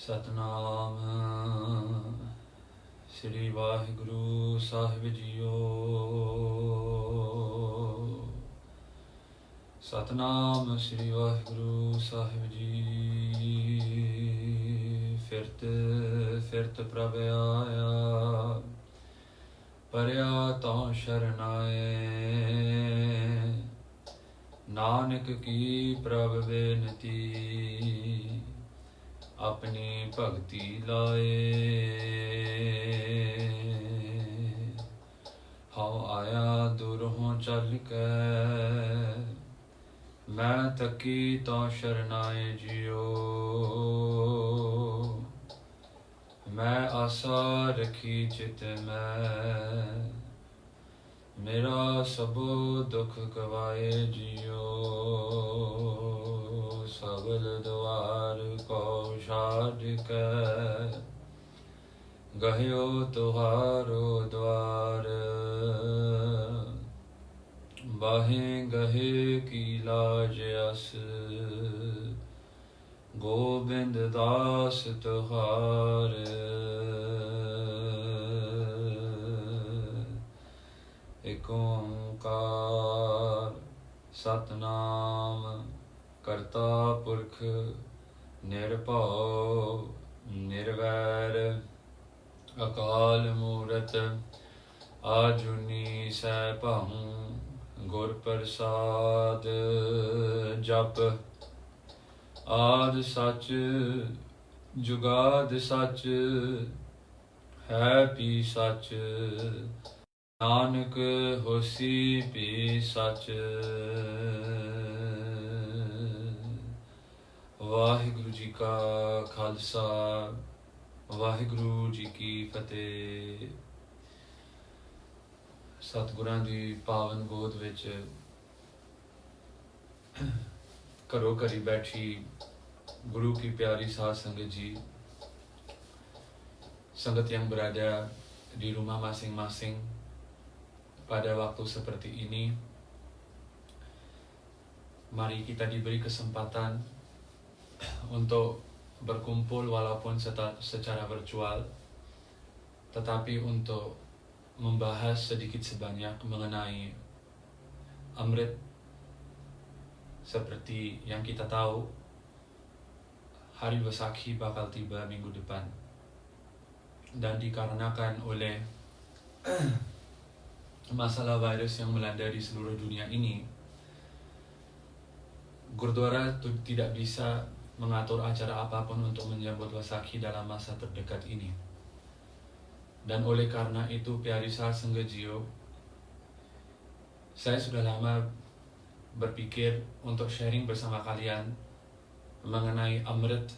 ਸਤਨਾਮ ਸ੍ਰੀ ਵਾਹਿਗੁਰੂ ਸਾਹਿਬ ਜੀਓ। ਸਤਨਾਮ ਸ੍ਰੀ ਵਾਹਿਗੁਰੂ ਸਾਹਿਬ ਜੀ। ਫਿਰਤ ਪ੍ਰਭ ਆਇਆ, ਪਰਿਆ ਤਉ ਸ਼ਰਨਾਏ। ਨਾਨਕ ਕੀ ਪ੍ਰਭ ਬੇਨਤੀ, ਆਪਣੀ ਭਗਤੀ ਲਾਏ। ਹਉ ਆਇਆ ਦੁਰੋਂ ਚੱਲ ਕੇ, ਮੈਂ ਤਕੀ ਤਉ ਸ਼ਰਨਾਏ ਜਿਉ। ਮੈਂ ਆਸਾ ਰਖੀ ਚਿਤ ਮੈਂ, ਮੇਰਾ ਸਭੋ ਦੁਖ ਗਵਾਏ ਜਿਉ। ਸਗਲ ਦੁਆਰ ਕੋ ਛਾੜ ਕੇ, ਗਹਿਓ ਤੁਹਾਰੋ ਦੁਆਰ। ਬਾਹੇ ਗਹੇ ਕੀ ਲਾਜ ਅਸ, ਗੋਬਿੰਦ ਦਾਸ ਤੁਹਾਰ। ਏਕ ਓੰਕਾਰ ਸਤਨਾਮ ਕਰਤਾ ਪੁਰਖ ਨਿਰਭਉ ਨਿਰਵੈਰ, ਅਕਾਲ ਮੂਰਤ ਆਜੂਨੀ ਸੈਭੰ। ਗੁਰ ਪ੍ਰਸਾਦ ਜਪ ਆਦਿ ਸਚ, ਜੁਗਾਦ ਸਚ, ਹੈ ਵੀ ਸਚ। ਨਾਨਕ ਹੋਸੀ ਵੀ ਸਚ। ਵਾਹਿਗੁਰੂ ਜੀ ਕਾ ਖਾਲਸਾ, ਵਾਹਿਗੁਰੂ ਜੀ ਕੀ ਫਤਿਹ। ਸਤਿਗੁਰਾਂ ਦੀ ਪਾਵਨ ਗੋਦ ਵਿੱਚ ਘਰੋਂ ਘਰੀ ਬੈਠੀ ਗੁਰੂ ਕੀ ਪਿਆਰੀ ਸਾਧ ਸੰਗਤ ਜੀ, sangat yang berada di rumah masing-masing pada waktu seperti ini, mari kita diberi kesempatan untuk berkumpul walaupun secara virtual, tetapi untuk membahas sedikit sebanyak mengenai Amrit. Seperti yang kita tahu, hari Vaisakhi bakal tiba minggu depan. Dan dikarenakan oleh masalah virus yang melanda di seluruh dunia ini, Gurdwara tidak bisa mengatur acara apapun untuk menyambut Vaisakhi dalam masa terdekat ini. Dan oleh karena itu, Pyari Saat Sangga Jio, saya sudah lama berpikir untuk sharing bersama kalian mengenai Amrit,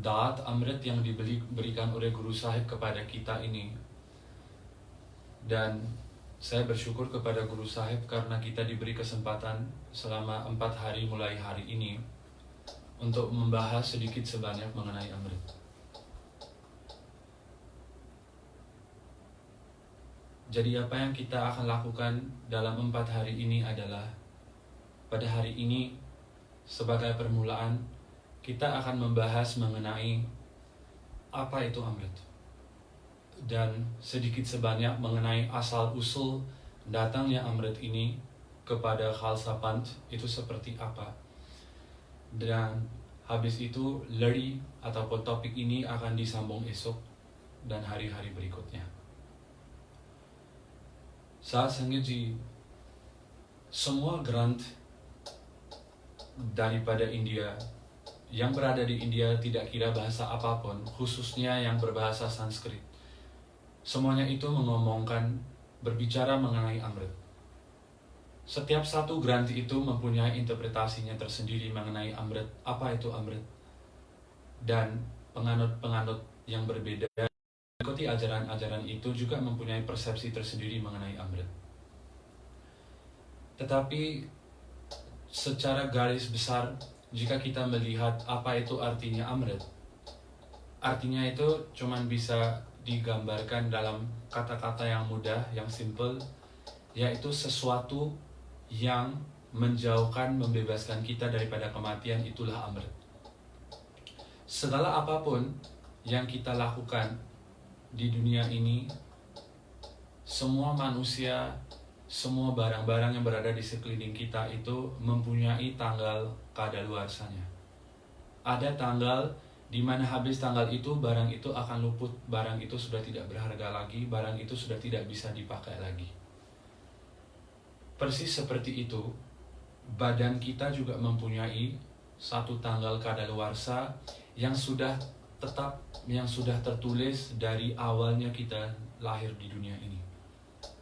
daat Amrit yang diberikan oleh Guru Sahib kepada kita ini. Dan saya bersyukur kepada Guru Sahib karena kita diberi kesempatan selama 4 hari mulai hari ini untuk membahas sedikit sebanyak mengenai Amrit. Jadi apa yang kita akan lakukan dalam 4 hari ini adalah, pada hari ini sebagai permulaan, kita akan membahas mengenai apa itu Amrit, dan sedikit sebanyak mengenai asal-usul datangnya Amrit ini kepada Khalsa Panth itu seperti apa. Dan habis itu Lari ataupun topik ini akan disambung esok dan hari-hari berikutnya. Saat Sanggaji, semua grant daripada India yang berada di India, tidak kira bahasa apapun, khususnya yang berbahasa Sanskrit, semuanya itu mengomongkan, berbicara mengenai Amrit. Setiap satu grant itu mempunyai interpretasinya tersendiri mengenai Amrit, apa itu Amrit. Dan penganut-penganut yang berbeda mengikuti ajaran-ajaran itu juga mempunyai persepsi tersendiri mengenai Amrit. Tetapi secara garis besar, jika kita melihat apa itu artinya Amrit, artinya itu cuman bisa digambarkan dalam kata-kata yang mudah, yang simple, yaitu sesuatu yang menjauhkan, membebaskan kita daripada kematian, itulah Amrit. Segala apapun yang kita lakukan di dunia ini, semua manusia, semua barang-barang yang berada di sekeliling kita itu mempunyai tanggal kadaluarsanya. Ada tanggal di mana habis tanggal itu barang itu akan luput, barang itu sudah tidak berharga lagi, barang itu sudah tidak bisa dipakai lagi. Persis seperti itu, badan kita juga mempunyai satu tanggal kadaluarsa yang sudah tetap, yang sudah tertulis dari awalnya kita lahir di dunia ini.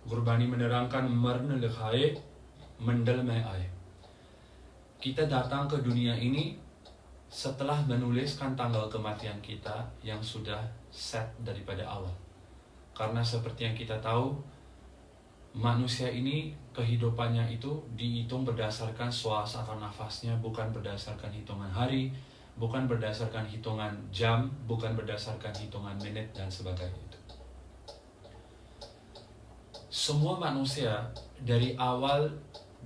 Gurbani menerangkan marna lekhae mendal mai ae. Kita datang ke dunia ini setelah menuliskan tanggal kematian kita yang sudah set daripada awal. Karena seperti yang kita tahu, manusia ini kehidupannya itu dihitung berdasarkan suas atau nafasnya, bukan berdasarkan hitungan hari, bukan berdasarkan hitungan jam, bukan berdasarkan hitungan menit dan sebagainya itu. Semua manusia dari awal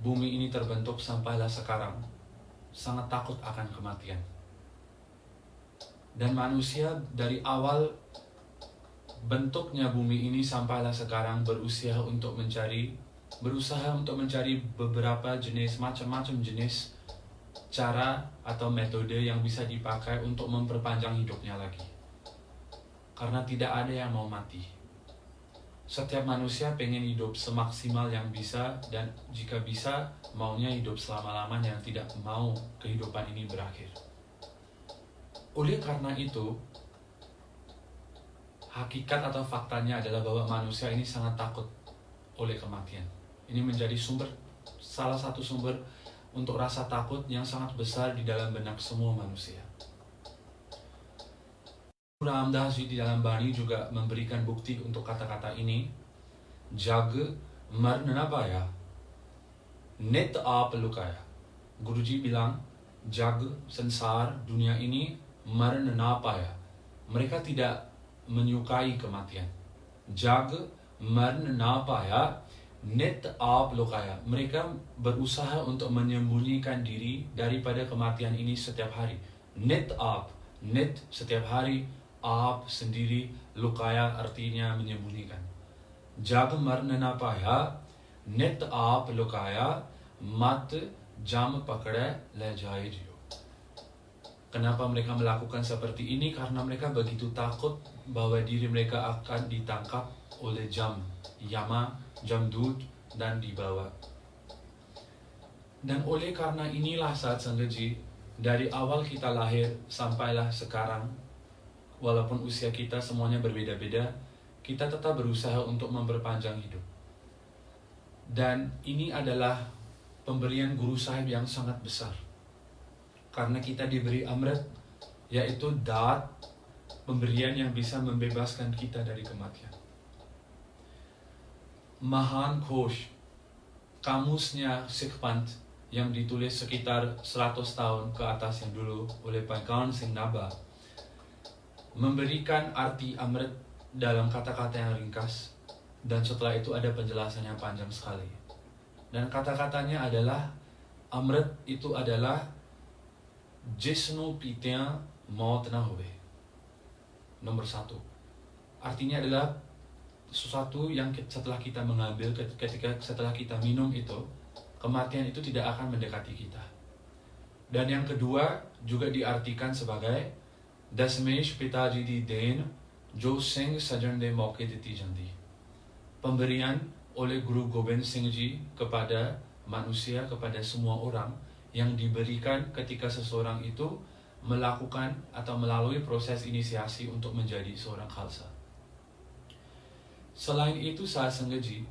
bumi ini terbentuk sampailah sekarang sangat takut akan kematian. Dan manusia dari awal bentuknya bumi ini sampailah sekarang berusaha untuk mencari beberapa jenis, macam-macam jenis cara atau metode yang bisa dipakai untuk memperpanjang hidupnya lagi. Karena tidak ada yang mau mati. Setiap manusia pengen hidup semaksimal yang bisa, dan jika bisa maunya hidup selama-lamanya, tidak mau kehidupan ini berakhir. Oleh karena itu, hakikat atau faktanya adalah bahwa manusia ini sangat takut oleh kematian. Ini menjadi salah satu sumber untuk rasa takut yang sangat besar di dalam benak semua manusia. Ramdas di dalam Bani juga memberikan bukti untuk kata-kata ini. Jag marna paya, net aap lukaya. Guruji bilang, jag, sensar, dunia ini marna paya. Mereka tidak menyukai kematian. Jag marna paya, net aap lukaya. Mereka berusaha untuk menyembunyikan diri daripada kematian ini setiap hari. Net aap, net setiap hari, aap sendiri, lukaya artinya menyembunyikan. Jag marna paya, net aap lukaya, mat jam pakde le jaye jiyo. Kenapa mereka melakukan seperti ini? Karena mereka begitu takut bahwa diri mereka akan ditangkap oleh jam, yama, jamdut, dan dibawa. Dan oleh karena inilah saat Sanggaji, dari awal kita lahir sampailah sekarang, walaupun usia kita semuanya berbeda-beda, kita tetap berusaha untuk memperpanjang hidup. Dan ini adalah pemberian Guru Sahib yang sangat besar. Karena kita diberi amrit, yaitu daat, pemberian yang bisa membebaskan kita dari kematian. Mahan Ghosh, kamusnya Sikh Panth yang ditulis sekitar 100 tahun ke atas yang dulu oleh Bhagwan Singh Nabha, memberikan arti amrit dalam kata-kata yang ringkas, dan setelah itu ada penjelasan yang panjang sekali. Dan kata-katanya adalah, amrit itu adalah jisnu pitya maut na hobe. Nomor 1. Artinya adalah sesuatu yang setelah kita mengambil, setelah kita minum itu, kematian itu tidak akan mendekati kita. Dan yang kedua juga diartikan sebagai dasmesh pitaji di den jo singh sajan de mauke diti jandi. Pemberian oleh Guru Gobind Singh Ji kepada manusia, kepada semua orang, yang diberikan ketika seseorang itu melakukan atau melalui proses inisiasi untuk menjadi seorang khalsa. Selain itu, saat Sanggaji,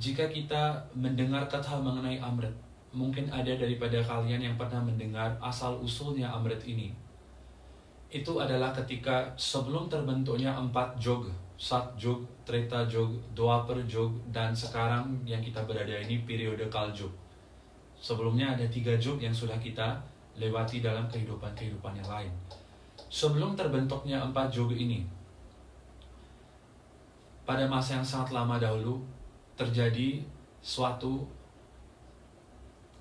jika kita mendengar kata mengenai amrit, mungkin ada daripada kalian yang pernah mendengar asal-usulnya amrit ini. Itu adalah ketika sebelum terbentuknya 4 jog, Sat Jog, Treta Jog, Dwapar Jog, dan sekarang yang kita berada ini periode Kaljug. Sebelumnya ada 3 jog yang sudah kita lewati dalam kehidupan yang lain. Sebelum terbentuknya 4 jog ini, pada masa yang sangat lama dahulu, terjadi suatu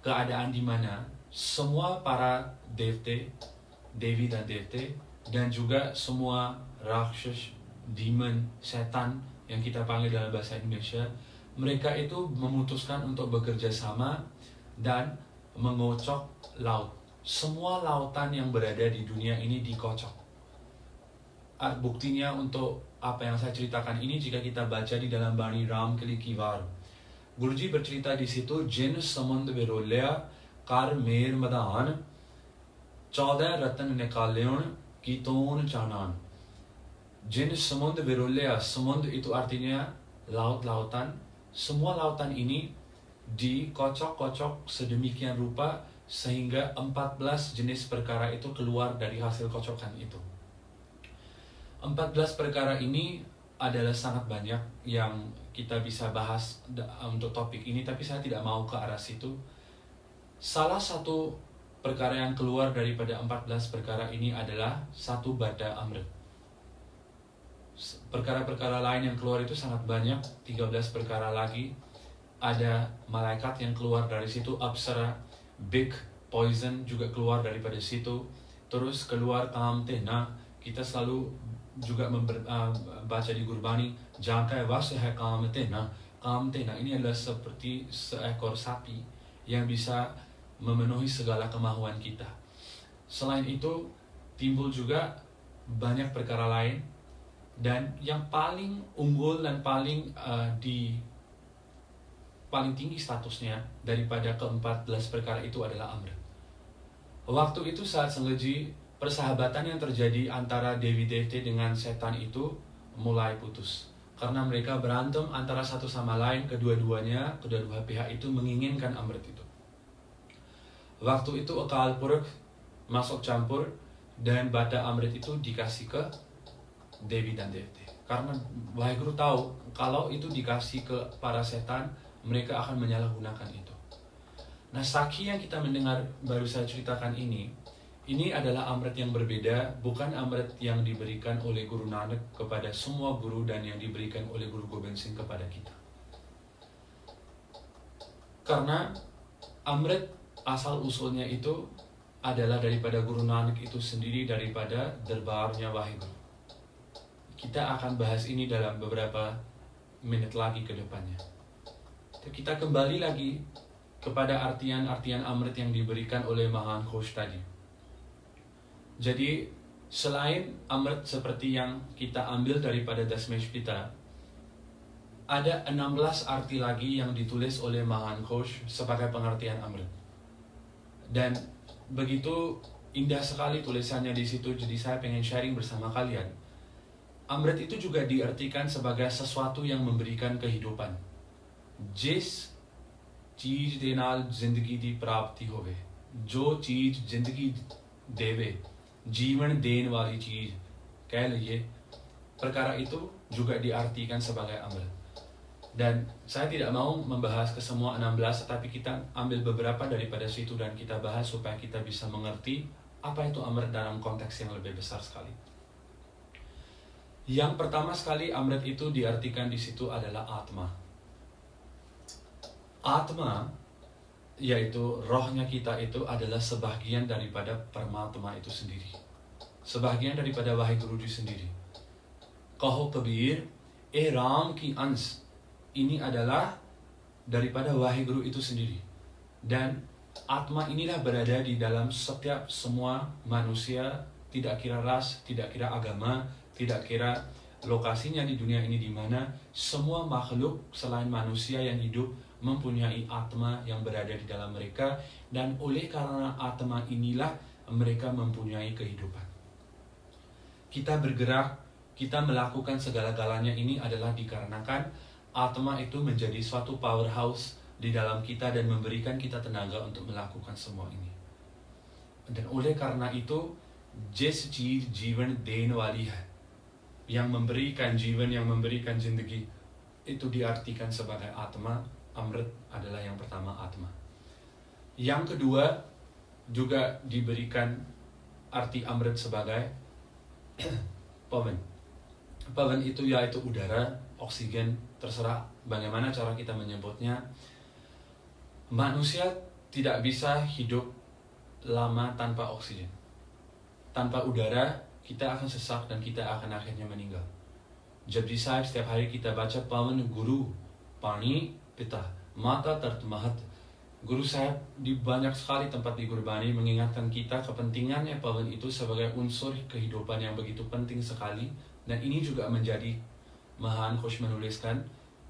keadaan di mana semua para devte, Devi dan Devte, dan juga semua Rakshas, demon, setan yang kita panggil dalam bahasa Indonesia. Mereka itu memutuskan untuk bekerja sama dan mengocok laut. Semua lautan yang berada di dunia ini dikocok. Buktinya untuk apa yang saya ceritakan ini jika kita baca di dalam Bani Ram Kalikivar. Guruji bercerita di situ, Jin samund virolya kar mer madan 14 ratan nikalyon kiton chanan. Jin samund virolya, samund itu artinya laut-lautan. Semua lautan ini dikocok-kocok sedemikian rupa sehingga 14 jenis perkara itu keluar dari hasil kocokan itu. 14 perkara ini adalah sangat banyak yang kita bisa bahas untuk topik ini, tapi saya tidak mau ke arah situ. Salah satu perkara yang keluar daripada 14 perkara ini adalah satu bada amrit. Perkara-perkara lain yang keluar itu sangat banyak, 13 perkara lagi. Ada malaikat yang keluar dari situ, apsara, big poison juga keluar daripada situ. Terus keluar kamtena, kita selalu juga baca di Gurbani, jangkai vasya kamtena. Kamtena ini adalah seperti seekor sapi yang bisa memenuhi segala kemauan kita. Selain itu, timbul juga banyak perkara lain, dan yang paling unggul dan paling tinggi statusnya daripada ke-14 perkara itu adalah Amrit. Waktu itu saat Sanggaji, persahabatan yang terjadi antara Dewi Devte dengan setan itu mulai putus. Karena mereka berantem antara satu sama lain, kedua pihak itu menginginkan Amrit itu. Waktu itu Akal Purukh masuk campur dan bada Amrit itu dikasih ke Devi dan Devte. Karena Waheguru tahu kalau itu dikasih ke para setan, mereka akan menyalahgunakan itu. Nah, Sakhi yang kita mendengar baru saya ceritakan ini adalah Amrit yang berbeda, bukan Amrit yang diberikan oleh Guru Nanak kepada semua guru dan yang diberikan oleh Guru Gobind Singh kepada kita. Karena Amrit asal usulnya itu adalah daripada Guru Nanak itu sendiri, daripada derbarnya Waheguru. Kita akan bahas ini dalam beberapa menit lagi ke depannya. Kita kembali lagi kepada artian-artian Amrit yang diberikan oleh Mahan Ghosh tadi. Jadi, selain Amrit seperti yang kita ambil daripada Dasmeshpita, ada 16 arti lagi yang ditulis oleh Mahan Ghosh sebagai pengertian Amrit. Dan begitu indah sekali tulisannya di situ, jadi saya pengen sharing bersama kalian. Amrit itu juga diartikan sebagai sesuatu yang memberikan kehidupan. Jis चीज दे नाल जिंदगी दी प्राप्ति होवे, जो चीज जिंदगी देवे, जीवन देन वाली चीज कह लीजिए, perkara itu juga diartikan sebagai Amrit. Dan saya tidak mau membahas ke semua 16, tetapi kita ambil beberapa daripada situ dan kita bahas supaya kita bisa mengerti apa itu Amrit dalam konteks yang lebih besar sekali. Yang pertama sekali, Amrit itu diartikan di situ adalah Atma. Atma, yaitu rohnya kita itu adalah sebahagian daripada Paramatma itu sendiri. Sebahagian daripada Waheguru sendiri. Kaho Kabir, Ram ki ans, ini adalah daripada Waheguru itu sendiri. Dan Atma inilah berada di dalam setiap semua manusia, tidak kira ras, tidak kira agama, tidak kira lokasinya di dunia ini di mana, semua makhluk selain manusia yang hidup mempunyai Atma yang berada di dalam mereka, dan oleh karena Atma inilah mereka mempunyai kehidupan. Kita bergerak, kita melakukan segala-galanya ini adalah dikarenakan Atma itu menjadi suatu powerhouse di dalam kita dan memberikan kita tenaga untuk melakukan semua ini. Dan oleh karena itu, Jis Cheez Jivan Den Wali hai, yang memberikan jivan, yang memberikan zindagi, itu diartikan sebagai Atma. Amrit adalah yang pertama, Atma. Yang kedua, juga diberikan arti Amrit sebagai Pavan. Pavan itu yaitu udara, oksigen, terserah bagaimana cara kita menyebutnya. Manusia tidak bisa hidup lama tanpa oksigen. tanpa udara kita akan sesak dan kita akan akhirnya meninggal. Japji Sahib setiap hari kita baca Pawan Guru, Pani Pita, Mata Tat Mahat. Guru Sahib di banyak sekali tempat di Gurbani mengingatkan kita kepentingannya Pawan itu sebagai unsur kehidupan yang begitu penting sekali. Dan ini juga menjadi Mahan Khush menuliskan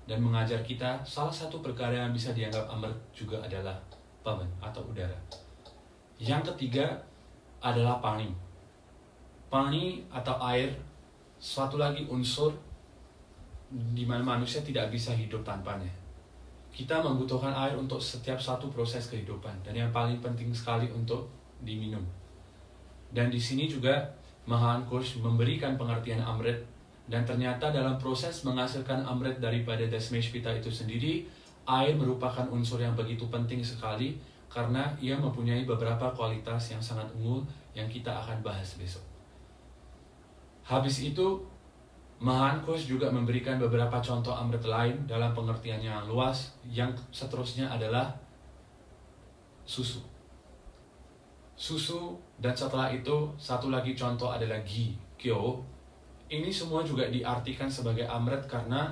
dan mengajar kita salah satu perkara yang bisa dianggap amrit juga adalah pawan atau udara. Yang ketiga adalah pani. Pani atau air, suatu lagi unsur di mana manusia tidak bisa hidup tanpanya. Kita membutuhkan air untuk setiap satu proses kehidupan dan yang paling penting sekali untuk diminum. Dan di sini juga Mahan Khush memberikan pengertian amrit. Dan ternyata dalam proses menghasilkan amrit daripada Dasmeshpita itu sendiri, air merupakan unsur yang begitu penting sekali karena ia mempunyai beberapa kualitas yang sangat unggul yang kita akan bahas besok. Habis itu, Mahan Khush juga memberikan beberapa contoh amrit lain dalam pengertiannya yang luas. Yang seterusnya adalah susu. Susu dan setelah itu satu lagi contoh adalah ghee, kyo. Ini semua juga diartikan sebagai amrit karena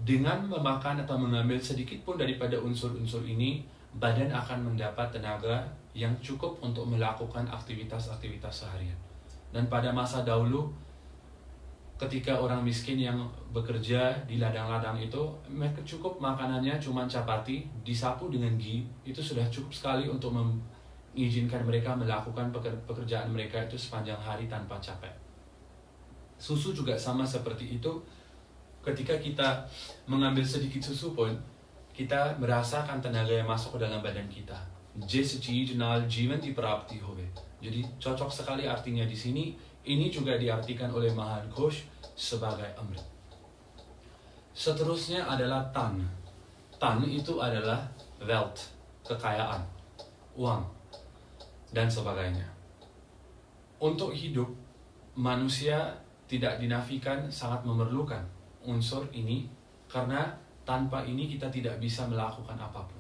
dengan memakan atau mengambil sedikit pun daripada unsur-unsur ini, badan akan mendapat tenaga yang cukup untuk melakukan aktivitas-aktivitas seharian. Dan pada masa dahulu, ketika orang miskin yang bekerja di ladang-ladang itu, mereka cukup makanannya cuma chapati, disapu dengan ghee, itu sudah cukup sekali untuk mengizinkan mereka melakukan pekerjaan mereka itu sepanjang hari tanpa capek. Susu juga sama seperti itu. Ketika kita mengambil sedikit susu pun, kita merasakan tenaga yang masuk ke dalam badan kita. Jis cheez naal jivan ki prapti hove. Jadi cocok sekali artinya di sini. Ini juga diartikan oleh Mahan Khush sebagai amrit. Seterusnya adalah tan. Tan itu adalah wealth, kekayaan, uang, dan sebagainya. Untuk hidup, manusia tidak dinafikan sangat memerlukan unsur ini karena tanpa ini kita tidak bisa melakukan apapun.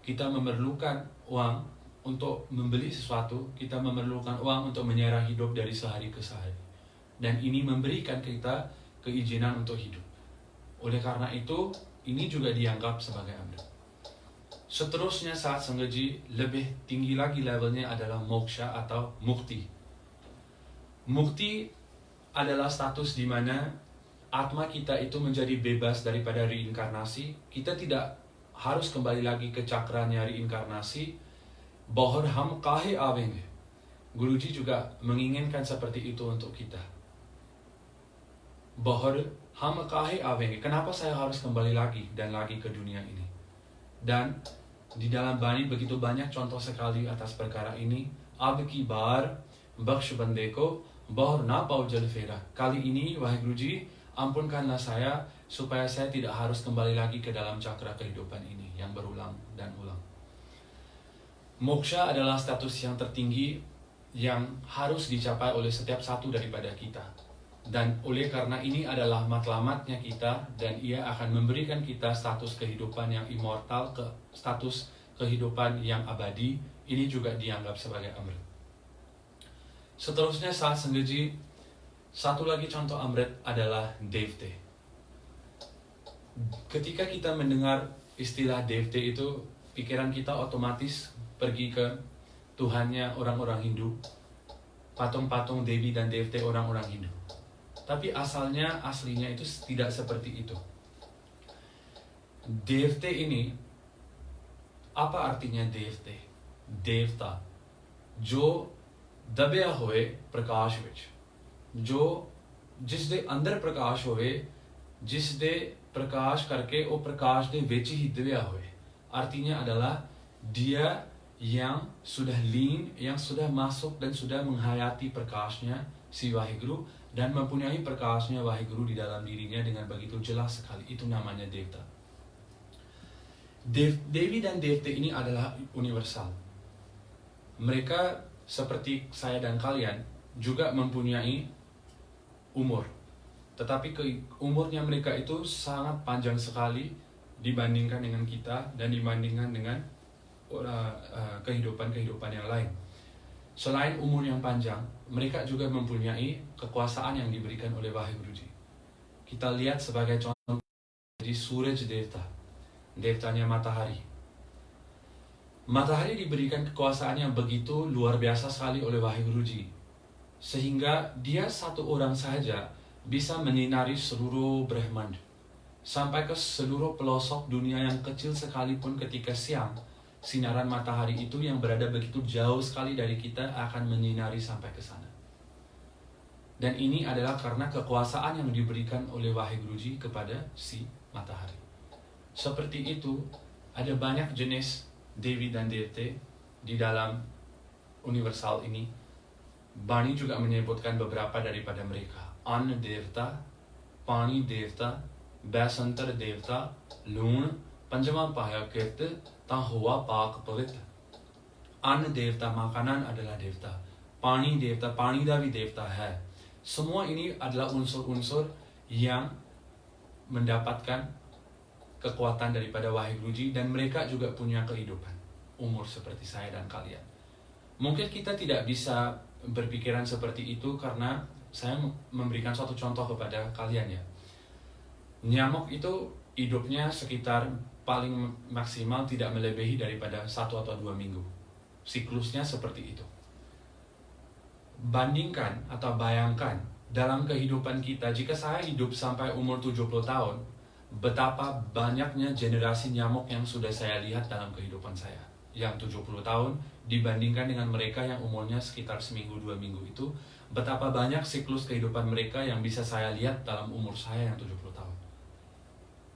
Kita memerlukan uang untuk membeli sesuatu, kita memerlukan uang untuk menyerah hidup dari sehari ke sehari. Dan ini memberikan kita keizinan untuk hidup. Oleh karena itu, ini juga dianggap sebagai amrit. Seterusnya saat Sanghaji lebih tinggi lagi levelnya adalah moksha atau mukti. Mukti adalah status di mana atma kita itu menjadi bebas daripada reinkarnasi. Kita tidak harus kembali lagi ke cakranya reinkarnasi. Bahar ham kahe avenge. Guruji juga menginginkan seperti itu untuk kita. Bahar ham kahe avenge. Kenapa saya harus kembali lagi dan lagi ke dunia ini? Dan di dalam Bani begitu banyak contoh sekali atas perkara ini. Ab ki bar bakhsh bande ko bahar na pau jal fera. Kali ini wahai Guruji, ampunkanlah saya supaya saya tidak harus kembali lagi ke dalam cakra kehidupan ini yang berulang dan ulang. Moksha adalah status yang tertinggi yang harus dicapai oleh setiap satu daripada kita. Dan oleh karena ini adalah matlamatnya kita, dan ia akan memberikan kita status kehidupan yang immortal, status kehidupan yang abadi. Ini juga dianggap sebagai amrit. Seterusnya saat Sanghaji, satu lagi contoh amrit adalah devte. Ketika kita mendengar istilah devte itu, pikiran kita otomatis pergi ke Tuhannya orang-orang Hindu, patung-patung Devi dan Devte orang-orang Hindu. Tapi aslinya itu tidak seperti itu. Devte ini, apa artinya Devte? Devta, jo दबया होए प्रकाश विच, जो जिस दे अंदर प्रकाश होए, जिस दे प्रकाश करके वो प्रकाश दे विच ही दबया होए. Artinya adalah dia yang sudah lean, yang sudah masuk dan sudah menghayati prakashnya si Waheguru dan mempunyai prakashnya Waheguru di dalam dirinya dengan begitu jelas sekali. Itu namanya Devta. Devi dan Devte ini adalah universal. Mereka seperti saya dan kalian juga mempunyai umur. Tetapi umurnya mereka itu sangat panjang sekali dibandingkan dengan kita dan dibandingkan dengan kehidupan-kehidupan yang lain. Selain umur yang panjang, mereka juga mempunyai kekuasaan yang diberikan oleh Waheguruji. Kita lihat sebagai contoh di Suraj Devta, devtanya matahari. Matahari diberikan kekuasaan yang begitu luar biasa sekali oleh Waheguruji, sehingga dia satu orang saja bisa menyinari seluruh Brahmand, sampai ke seluruh pelosok dunia yang kecil sekalipun ketika siang. Sinaran matahari itu yang berada begitu jauh sekali dari kita akan menyinari sampai ke sana. Dan ini adalah karena kekuasaan yang diberikan oleh Waheguruji kepada si matahari. Seperti itu, ada banyak jenis Devi dan Devte di dalam universal ini. Bani juga menyebutkan beberapa daripada mereka. Anna Devta, Pani Devta, Basantar Devta, Lun, Panjama Pahya Kirta, Tahua Pak Pavitra. Anna Devta, makanan adalah Devta. Pani Devta, Pani Davi Devta hai. Semua ini adalah unsur-unsur yang mendapatkan kekuatan daripada Waheguruji, dan mereka juga punya kehidupan umur seperti saya dan kalian. Mungkin kita tidak bisa berpikiran seperti itu karena saya memberikan suatu contoh kepada kalian ya. Nyamuk itu hidupnya sekitar paling maksimal tidak melebihi daripada 1 atau 2 minggu. Siklusnya seperti itu. Bandingkan atau bayangkan dalam kehidupan kita, jika saya hidup sampai umur 70 tahun, betapa banyaknya generasi nyamuk yang sudah saya lihat dalam kehidupan saya. Yang 70 tahun dibandingkan dengan mereka yang umurnya sekitar seminggu 2 minggu itu, betapa banyak siklus kehidupan mereka yang bisa saya lihat dalam umur saya yang 70 tahun.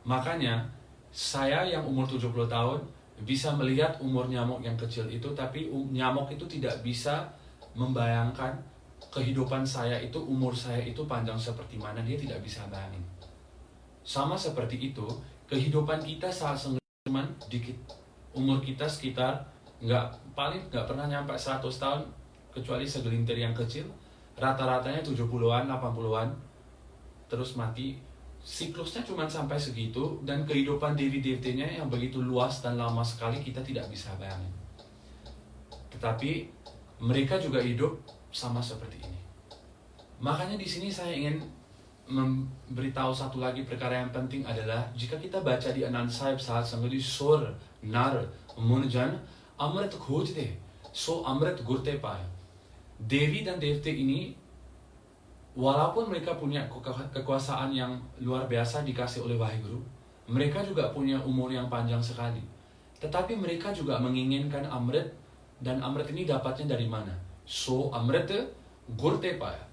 Makanya saya yang umur 70 tahun bisa melihat umur nyamuk yang kecil itu, tapi nyamuk itu tidak bisa membayangkan kehidupan saya itu, umur saya itu panjang seperti mana, dia tidak bisa bayangin. Sama seperti itu, kehidupan kita saat cuman dikit. Umur kita sekitar paling nggak pernah nyampe 100 tahun, kecuali segelintir yang kecil. Rata-ratanya 70-an, 80-an, terus mati. Siklusnya cuma sampai segitu, dan kehidupan Devi-Devtenya yang begitu luas dan lama sekali kita tidak bisa bayangin. Tetapi mereka juga hidup sama seperti ini. Makanya di sini saya ingin memberitahu satu lagi perkara yang penting adalah, jika kita baca di Anand Sahib saat sanggadi Sur, Nar, Munjan, Amrit khojte, so Amrit gurte paya. Devi dan Devte ini, walaupun mereka punya kekuasaan yang luar biasa dikasih oleh Waheguru, mereka juga punya umur yang panjang sekali. Tetapi mereka juga menginginkan Amrit, dan Amrit ini dapatnya dari mana? So Amrit gurte paya.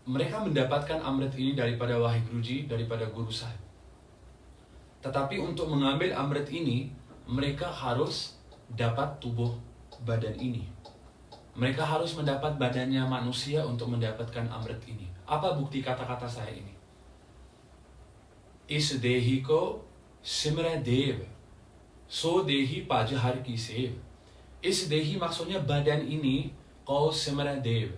Mereka mendapatkan Amrit ini daripada Waheguruji, daripada Guru Sahib. Tetapi untuk mengambil Amrit ini, mereka harus dapat tubuh badan ini. Mereka harus mendapat badannya manusia untuk mendapatkan Amrit ini. Apa bukti kata-kata saya ini? Is dehi ko simra dev, so dehi pajahar ki sev. Is dehi maksudnya badan ini, ko simra dev.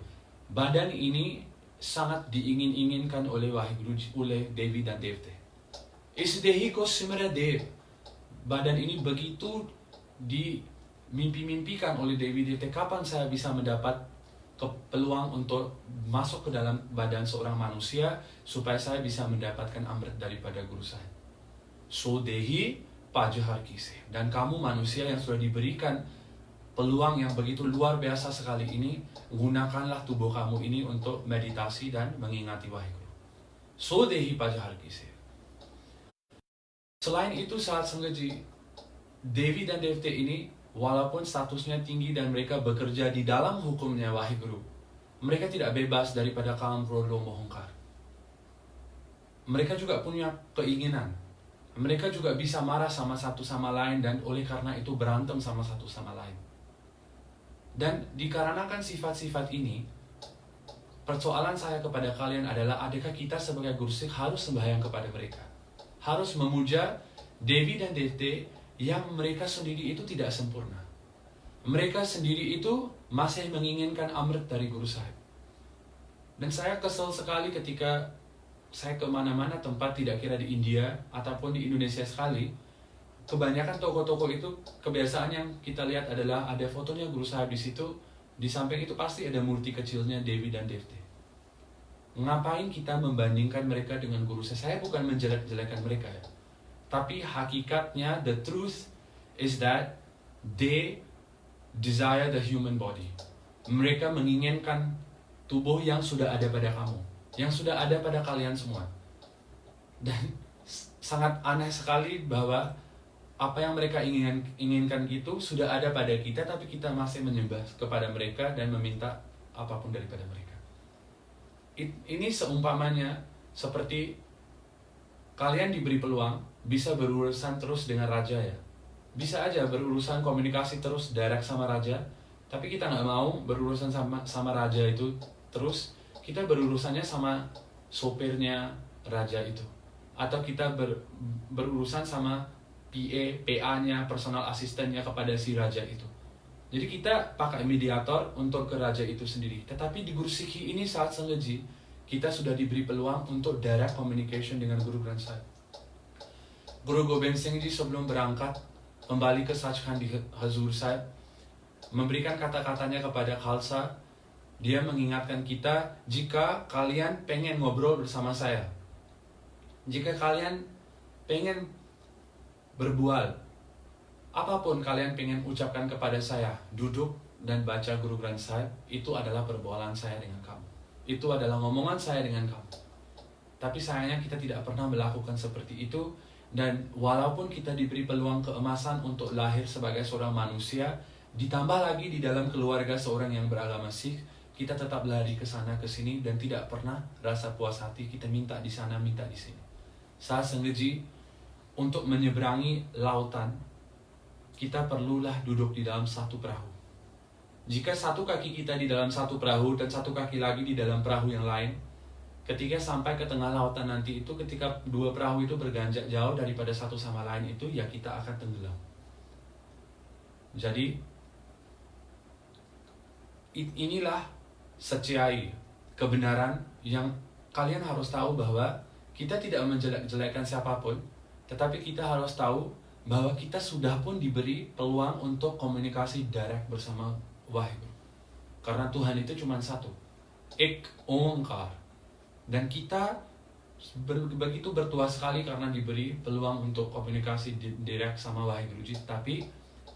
Badan ini sangat diingin-inginkan oleh Waheguruji, oleh Devi dan Devte. Is dehi ko simra dev. Badan ini begitu dimimpi-mimpikan oleh Devi Devte, kapan saya bisa mendapat peluang untuk masuk ke dalam badan seorang manusia supaya saya bisa mendapatkan Amrit daripada Guru Sahib. So dehi pajahar kise. Dan kamu manusia yang sudah diberikan peluang yang begitu luar biasa sekali ini, gunakanlah tubuh kamu ini untuk meditasi dan mengingati Waheguru. So dehi pajahar kise. Selain itu, saat Sanghaji, Devi dan Devte ini, walaupun statusnya tinggi dan mereka bekerja di dalam hukumnya Waheguru, mereka tidak bebas daripada kalam krodha mohongkar. Mereka juga punya keinginan. Mereka juga bisa marah sama satu sama lain, dan oleh karena itu berantem sama satu sama lain. Dan dikarenakan sifat-sifat ini, persoalan saya kepada kalian adalah, adakah kita sebagai Guru Sikh harus sembahyang kepada mereka? Harus memuja Devi dan Devte yang mereka sendiri itu tidak sempurna. Mereka sendiri itu masih menginginkan Amrit dari Guru Sahib. Dan saya kesal sekali ketika saya kemana-mana tempat, tidak kira di India ataupun di Indonesia sekali, kebanyakan toko-toko itu kebiasaan yang kita lihat adalah ada fotonya Guru Sahib di situ, Di samping itu pasti ada murti kecilnya Dewi dan Devte. Ngapain kita membandingkan mereka dengan guru saya? Saya bukan menjelek-jelekan mereka ya. Tapi hakikatnya, the truth is that they desire the human body. Mereka menginginkan tubuh yang sudah ada pada kamu, yang sudah ada pada kalian semua. Dan sangat aneh sekali bahwa apa yang mereka inginkan itu sudah ada pada kita, tapi kita masih menyembah kepada mereka dan meminta apapun daripada mereka. Ini seumpamanya seperti kalian diberi peluang bisa berurusan terus dengan raja ya. Bisa aja berurusan komunikasi terus direct sama raja, tapi kita nggak mau berurusan sama raja itu terus. Kita berurusannya sama sopirnya raja itu, atau kita berurusan sama PA-nya, personal asistennya kepada si raja itu. Jadi kita pakai mediator untuk ke raja itu sendiri. Tetapi di Guru Sikhi ini saat Sanghaji, kita sudah diberi peluang untuk direct communication dengan Guru Granth Sahib. Guru Gobind Singh Ji sebelum berangkat kembali ke Sachkhand di Hazur Sahib, memberikan kata-katanya kepada Khalsa. Dia mengingatkan kita, jika kalian pengen ngobrol bersama saya, jika kalian pengen berbual, apapun kalian pengen ucapkan kepada saya, duduk dan baca Guru Granth Sahib, itu adalah perbualan saya dengan kamu. Itu adalah ngomongan saya dengan kamu. Tapi sayangnya kita tidak pernah melakukan seperti itu. Dan walaupun kita diberi peluang keemasan untuk lahir sebagai seorang manusia, ditambah lagi di dalam keluarga seorang yang beragama Sikh, kita tetap lari ke sana ke sini dan tidak pernah rasa puas hati. Kita minta di sana, minta di sini. Saat Sanghaji, untuk menyeberangi lautan, kita perlulah duduk di dalam satu perahu. Jika satu kaki kita di dalam satu perahu dan satu kaki lagi di dalam perahu yang lain, ketika sampai ke tengah lautan nanti itu, ketika dua perahu itu berganjak jauh daripada satu sama lain itu, ya kita akan tenggelam. Jadi, inilah secai kebenaran yang kalian harus tahu, bahwa kita tidak menjelek-jelekan siapapun, tetapi kita harus tahu bahwa kita sudah pun diberi peluang untuk komunikasi direct bersama Waheguru. Karena Tuhan itu cuma satu, Ek Ongkar. Dan kita begitu bertuah sekali karena diberi peluang untuk komunikasi direct sama Waheguruji. Tapi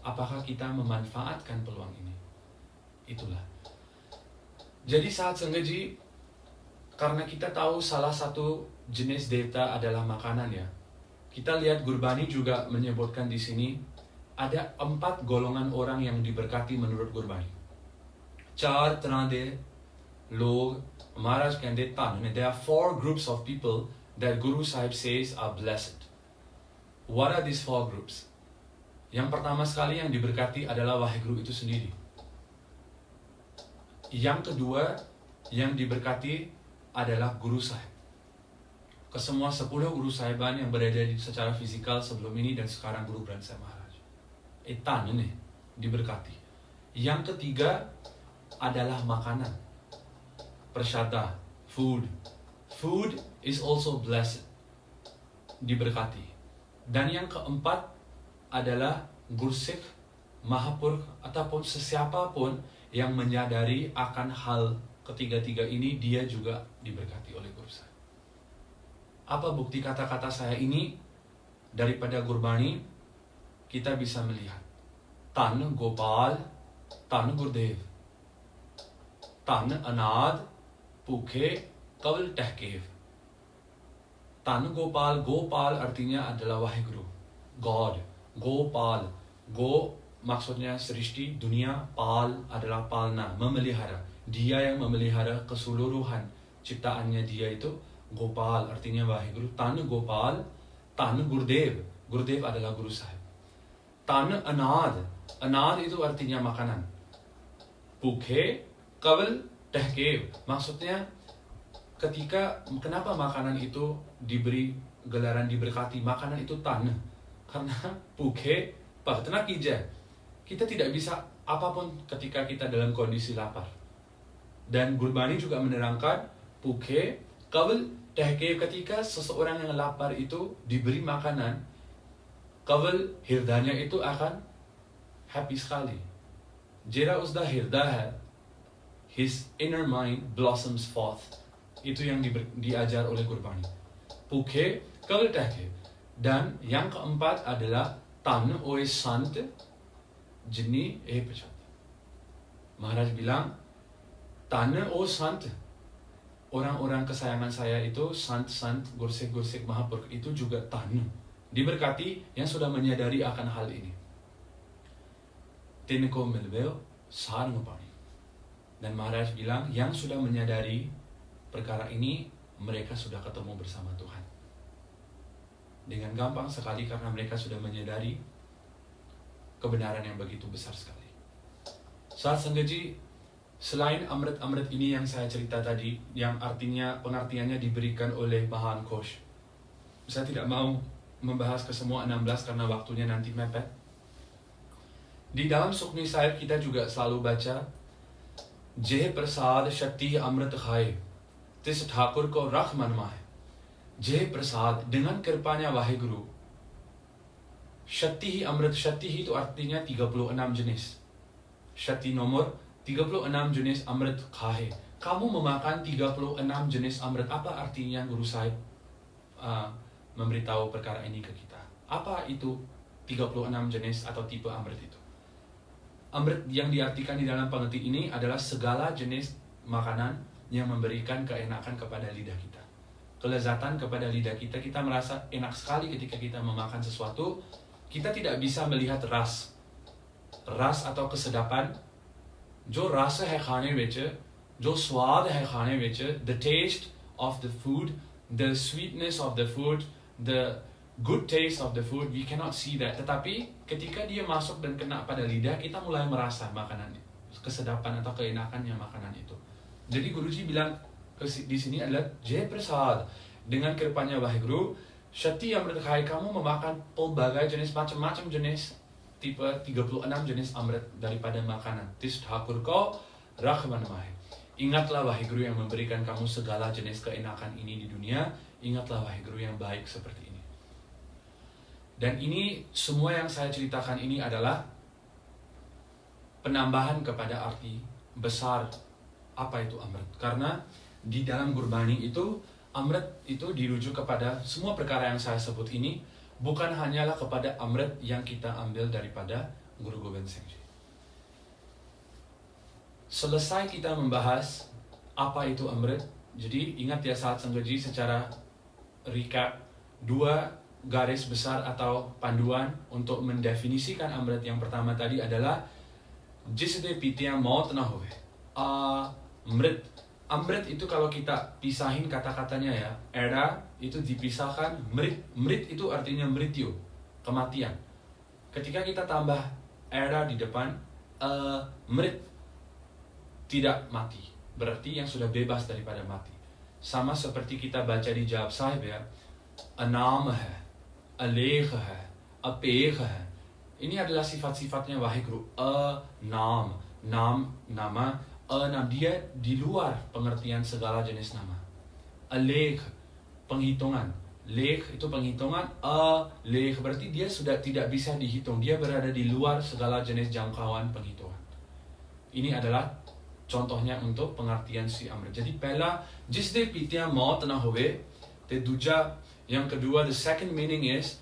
apakah kita memanfaatkan peluang ini? Itulah. Jadi saat Sanghaji, karena kita tahu salah satu jenis devta adalah makanan ya. Kita lihat Gurbani juga menyebutkan di sini ada 4 golongan orang yang diberkati menurut Gurbani. 4 तरह दे लोग Maharaj कहते हैं, there are 4 groups of people that Guru Sahib says are blessed. What are these 4 groups? Yang pertama sekali yang diberkati adalah Waheguru itu sendiri. Yang kedua yang diberkati adalah Guru Sahib. Kesemua 10 Guru Sahiban yang berada secara fisikal sebelum ini dan sekarang Guru Granth Sahib Maharaj. Etan ini diberkati. Yang ketiga adalah makanan. Prasada, food. Food is also blessed, diberkati. Dan yang keempat adalah Gursikh, Mahapurkh, ataupun sesiapapun yang menyadari akan hal ketiga-tiga ini, dia juga diberkati oleh Guru Sahib. Apa bukti kata-kata saya ini? Daripada Gurbani, kita bisa melihat Tan Gopal, Tan Gurdev, Tan Anad, Pukhe, Kaval Tehkev. Tan Gopal, Gopal artinya adalah Waheguru, God. Gopal, Go maksudnya Srishti, dunia, Pal adalah Palna, memelihara. Dia yang memelihara keseluruhan ciptaannya dia itu Gopal, artinya Waheguru. Tan Gopal, Tan Gurdev. Gurdev adalah Guru Sahib. Tan Anad. Anad itu artinya makanan. Pukhe, Kaval Tehkev. Maksudnya kenapa makanan itu diberi gelaran diberkati? Makanan itu tanah. Karena Pukhe, Partana Kija. Kita tidak bisa apapun ketika kita dalam kondisi lapar. Dan Gurbani juga menerangkan Pukhe, Kaval Tehkev, ketika seseorang yang lapar itu diberi makanan, Kaval hirdanya itu akan happy sekali. Jera usda hirda hai, his inner mind blossoms forth. Itu yang diajar oleh Gurbani. Pukhe kaltake. Dan yang keempat adalah tan oe sant jini pechat. Maharaj bilang, tan o sant, orang-orang kesayangan saya itu, sant-sant, gursik-gursik Mahapuruk itu juga tan. Diberkati yang sudah menyadari akan hal ini. Tinko milveo sarang pani. Dan Maharaj bilang, yang sudah menyadari perkara ini, mereka sudah ketemu bersama Tuhan. Dengan gampang sekali karena mereka sudah menyadari kebenaran yang begitu besar sekali. Saat Sanggaji, selain amrit-amrit ini yang saya cerita tadi, yang artinya pengertiannya diberikan oleh Mahan Kosh, saya tidak mau membahas ke semua 16 karena waktunya nanti mepet. Di dalam Sukni Sahib kita juga selalu baca, Jeh Prasad Shakti Amrit Khai, Tis Thakur ko rakh manmai. Jeh Prasad, dengan kirpanya Waheguru. Shakti Amrit, Shakti itu artinya 36 jenis. Shakti nomor 36 jenis amrit khahe. Kamu memakan 36 jenis amrit. Apa artinya Guru Sahib memberitahu perkara ini ke kita? Apa itu 36 jenis atau tipe amrit itu? Amrit yang diartikan di dalam pengerti ini adalah segala jenis makanan yang memberikan keenakan kepada lidah kita. Kelezatan kepada lidah kita. Kita merasa enak sekali ketika kita memakan sesuatu. Kita tidak bisa melihat ras atau kesedapan, jo rasa hai khane vich, jo swad hai khane vich, the taste of the food, the sweetness of the food, the good taste of the food, we cannot see that. Tetapi ketika dia masuk dan kena pada lidah, kita mulai merasa makanan, kesedapan atau keenakannya makanan itu. Jadi Guruji bilang di sini adalah Jai Prasad, dengan kirpanya Waheguru, Shakti Amrit Khai, kamu memakan pelbagai jenis, macam-macam jenis, tipe 36 jenis amrit daripada makanan. Tis Thakur ko rakhman mai. Ingatlah Waheguru yang memberikan kamu segala jenis keenakan ini di dunia. Ingatlah Waheguru yang baik seperti ini. Dan ini semua yang saya ceritakan ini adalah penambahan kepada arti besar apa itu amrit. Karena di dalam Gurbani itu, amrit itu dirujuk kepada semua perkara yang saya sebut ini, bukan hanyalah kepada amrit yang kita ambil daripada Guru Gobind Singh Ji. Selesai kita membahas apa itu amrit, jadi ingat ya saat Sanggaji secara recap, 2 garis besar atau panduan untuk mendefinisikan amrit. Yang pertama tadi adalah Jisde pitya maut na howe. Amrit. Amrit itu kalau kita pisahin kata-katanya ya, era itu dipisahkan, mrit itu artinya mrityu, kematian. Ketika kita tambah era di depan, mrit, tidak mati, berarti yang sudah bebas daripada mati. Sama seperti kita baca di Jawab Sahib ya, anam hai, alekh hai, apekh hai. Ini adalah sifat-sifatnya Waheguru. Nam, nama, nam, dia di luar pengertian segala jenis nama. Alekh, penghitungan. Lekh itu penghitungan. Lekh berarti dia sudah tidak bisa dihitung. Dia berada di luar segala jenis jangkauan penghitungan. Ini adalah contohnya untuk pengertian si amrit. Jadi pela jisde pitya maut na howe. Te duja, yang kedua, the second meaning is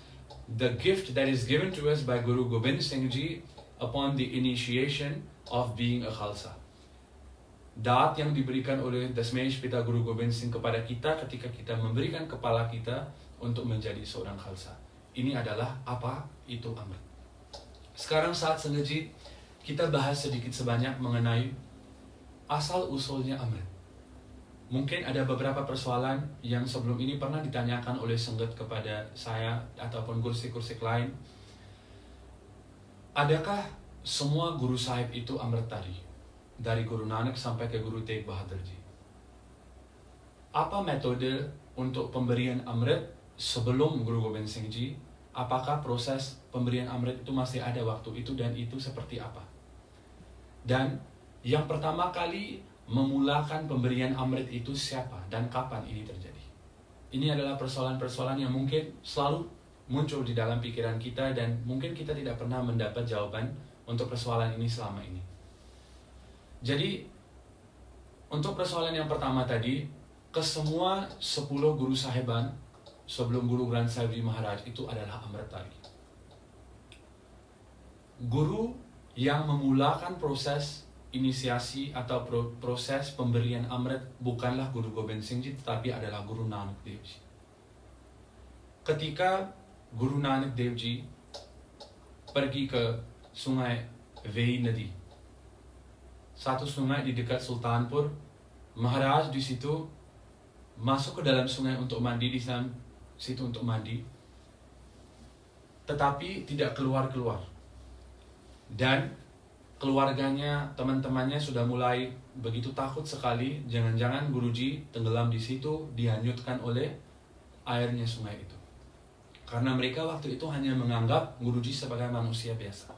the gift that is given to us by Guru Gobind Singh Ji upon the initiation of being a Khalsa. Daat yang diberikan oleh Dasmesh Pita Guru Gobind Singh kepada kita ketika kita memberikan kepala kita untuk menjadi seorang Khalsa. Ini adalah apa itu amrit. Sekarang saat Sanggaji, kita bahas sedikit sebanyak mengenai asal-usulnya amrit. Mungkin ada beberapa persoalan yang sebelum ini pernah ditanyakan oleh Sanggat kepada saya ataupun gursik-gursik lain. Adakah semua Guru Sahib itu amrit tadi? Dari Guru Nanak sampai ke Guru Tegh Bahadur Ji. Apa metode untuk pemberian amrit sebelum Guru Gobind Singh Ji? Apakah proses pemberian amrit itu masih ada waktu itu dan itu seperti apa? Dan yang pertama kali memulakan pemberian amrit itu siapa dan kapan ini terjadi? Ini adalah persoalan-persoalan yang mungkin selalu muncul di dalam pikiran kita dan mungkin kita tidak pernah mendapat jawaban untuk persoalan ini selama ini. Jadi Untuk persoalan yang pertama tadi, ke semua 10 guru sahiban sebelum Guru Granth Sahib Ji Maharaj itu adalah Amritdhari. Guru yang memulakan proses inisiasi atau proses pemberian Amrit bukanlah Guru Gobind Singh Ji, tetapi adalah Guru Nanak Dev Ji. Ketika Guru Nanak Dev Ji pergi ke sungai Vei Nadi, satu sungai di dekat Sultanpur, Maharaj di situ masuk ke dalam sungai untuk mandi, di situ untuk mandi, tetapi tidak keluar-keluar. Dan keluarganya, teman-temannya sudah mulai begitu takut sekali, jangan-jangan Guruji tenggelam di situ, dihanyutkan oleh airnya sungai itu. Karena mereka waktu itu hanya menganggap Guruji sebagai manusia biasa.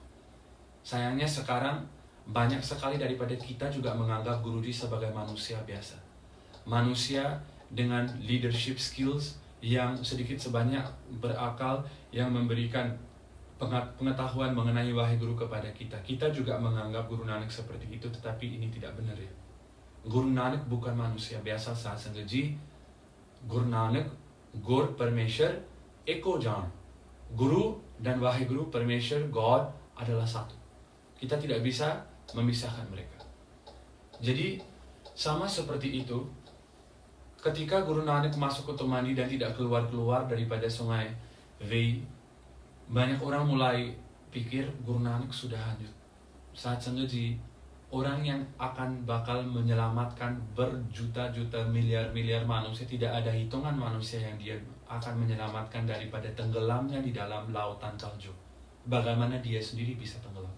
Sayangnya sekarang banyak sekali daripada kita juga menganggap Guruji sebagai manusia biasa. Manusia dengan leadership skills yang sedikit sebanyak berakal, yang memberikan pengetahuan mengenai Waheguru kepada kita. Kita juga menganggap Guru Nanak seperti itu, tetapi ini tidak benar ya. Guru Nanak bukan manusia biasa, Saat Sangat Ji. Guru Nanak, Gur Parmeshwar, Eko Jan. Guru dan Waheguru Parmeshwar, God adalah satu. Kita tidak bisa memisahkan mereka. Jadi sama seperti itu, ketika Guru Nanak masuk ke mandi dan tidak keluar-keluar daripada sungai Vei, banyak orang mulai pikir Guru Nanak sudah hanyut. Saat Sangat Ji, orang yang akan bakal menyelamatkan berjuta-juta miliar-miliar manusia, tidak ada hitungan manusia yang dia akan menyelamatkan daripada tenggelamnya di dalam lautan salju. Bagaimana dia sendiri bisa tenggelam?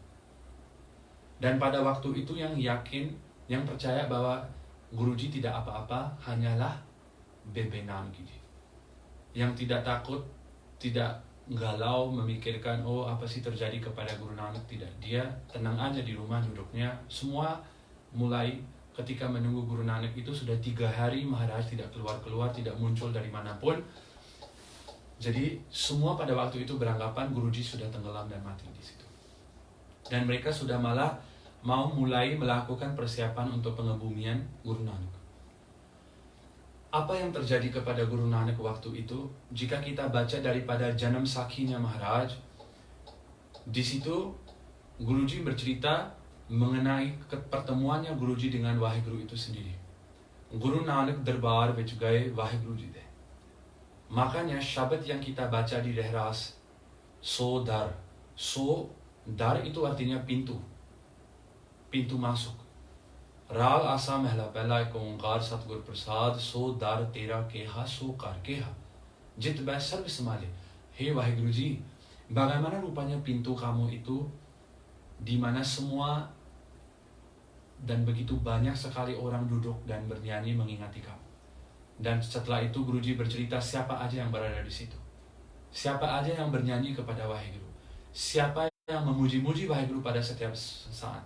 Dan pada waktu itu yang yakin, yang percaya bahwa Guruji tidak apa-apa hanyalah Bebe Namki Ji. Yang tidak takut, tidak galau memikirkan oh apa sih terjadi kepada Guru Nanak, tidak. Dia tenang aja di rumah duduknya. Semua mulai ketika menunggu Guru Nanak itu sudah 3 hari Maharaj tidak keluar-keluar, tidak muncul dari manapun. Jadi semua pada waktu itu beranggapan Guruji sudah tenggelam dan mati di situ. Dan mereka sudah malah mau mulai melakukan persiapan untuk pengebumian Guru Nanak. Apa yang terjadi kepada Guru Nanak waktu itu? Jika kita baca daripada Janam Sakhinya Maharaj, di situ Guruji bercerita mengenai pertemuannya Guruji dengan Waheguru itu sendiri. Guru Nanak darbar vich gaye Waheguru Ji de. Makanya syabat yang kita baca di Rehras, So Dar itu artinya pintu, pintu masuk. Raag asa mehla pehla ek onkar Satgur Prasad, So Dar tera keha, so kar keha. Jit bae sarv samale. Hey Waheguru Ji, bagaimana rupanya pintu kamu itu, di mana semua dan begitu banyak sekali orang duduk dan bernyanyi mengingati kamu. Dan setelah itu Guruji bercerita siapa aja yang berada di situ. Siapa aja yang bernyanyi kepada Waheguru. Siapa yang memuji-muji Waheguru pada setiap saat.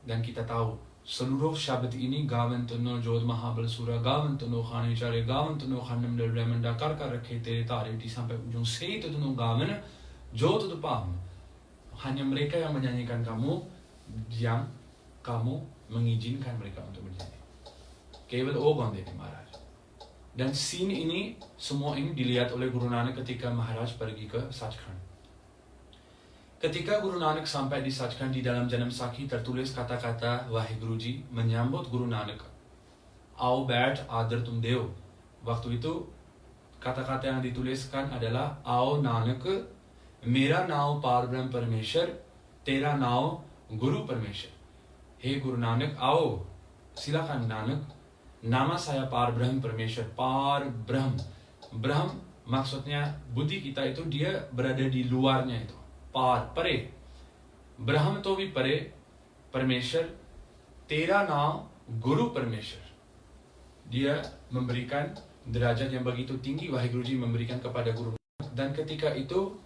Dan kita tahu seluruh syabat ini gawan tuno jod mahabal surah, gawan tuno khani chare, gawan tuno khanam dal brahmanda kar kar rakhe tere tariti, sampai ujung sei itu tuno gawan jod tu paham. Hanya mereka yang menyanyikan kamu, yang kamu mengizinkan mereka untuk bernyanyi. Keval O Bandevi Maharaj. Dan scene ini, semua ini dilihat oleh Guru Nanak ketika Maharaj pergi ke Sachkhand. Ketika Guru Nanak sampai di Sachkhand, di dalam Janam Sakhi tertulis kata-kata Waheguru Ji menyambut Guru Nanak. Ao baith adar tum deo. Waktu itu kata-kata yang dituliskan adalah Ao Nanak, mera nao Parbrahm Parmeshwar, tera nao Guru Parmeshwar. Hey Guru Nanak, ao, silakan Nanak. Nama saya Parbrahm Parmeshwar. Parbrahm, Brahm maksudnya buddhi kita itu dia berada di luarnya itu. Pare, Brahm to bhi pare, Parmeshwar, tera naam Guru Parmeshwar. Dia memberikan derajat yang begitu tinggi, Waheguru Ji memberikan kepada Guru. Dan ketika itu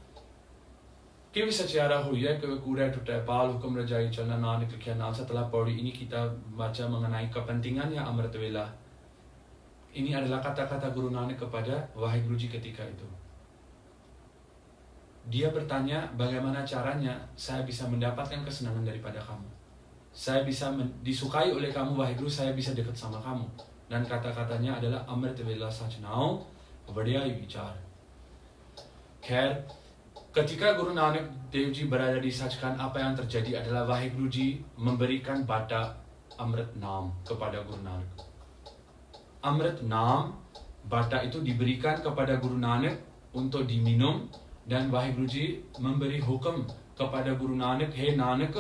Kevi Sachiara huya ke kura tutai pal hukum rajai chalna Nanak likhya naam. Setelah paudi ini kita baca mengenai kepentingannya Amrit Vela. Ini adalah kata-kata Guru Nanak kepada Waheguru Ji ketika itu. Dia bertanya, bagaimana caranya saya bisa mendapatkan kesenangan daripada kamu? saya bisa disukai oleh kamu wahai Guru, saya bisa dekat sama kamu. Dan kata-katanya adalah Amrit Vela Sach Nau Vadiyai Vichar. Khair, ketika Guru Nanak Dev Ji berada di Sachkhand, apa yang terjadi adalah Waheguru Ji memberikan bata Amrit Nam kepada Guru Nanak. Amrit Nam, bata itu diberikan kepada Guru Nanak untuk diminum, dan Waheguru Ji memberi hukum kepada Guru Nanak, "Hey Nanak,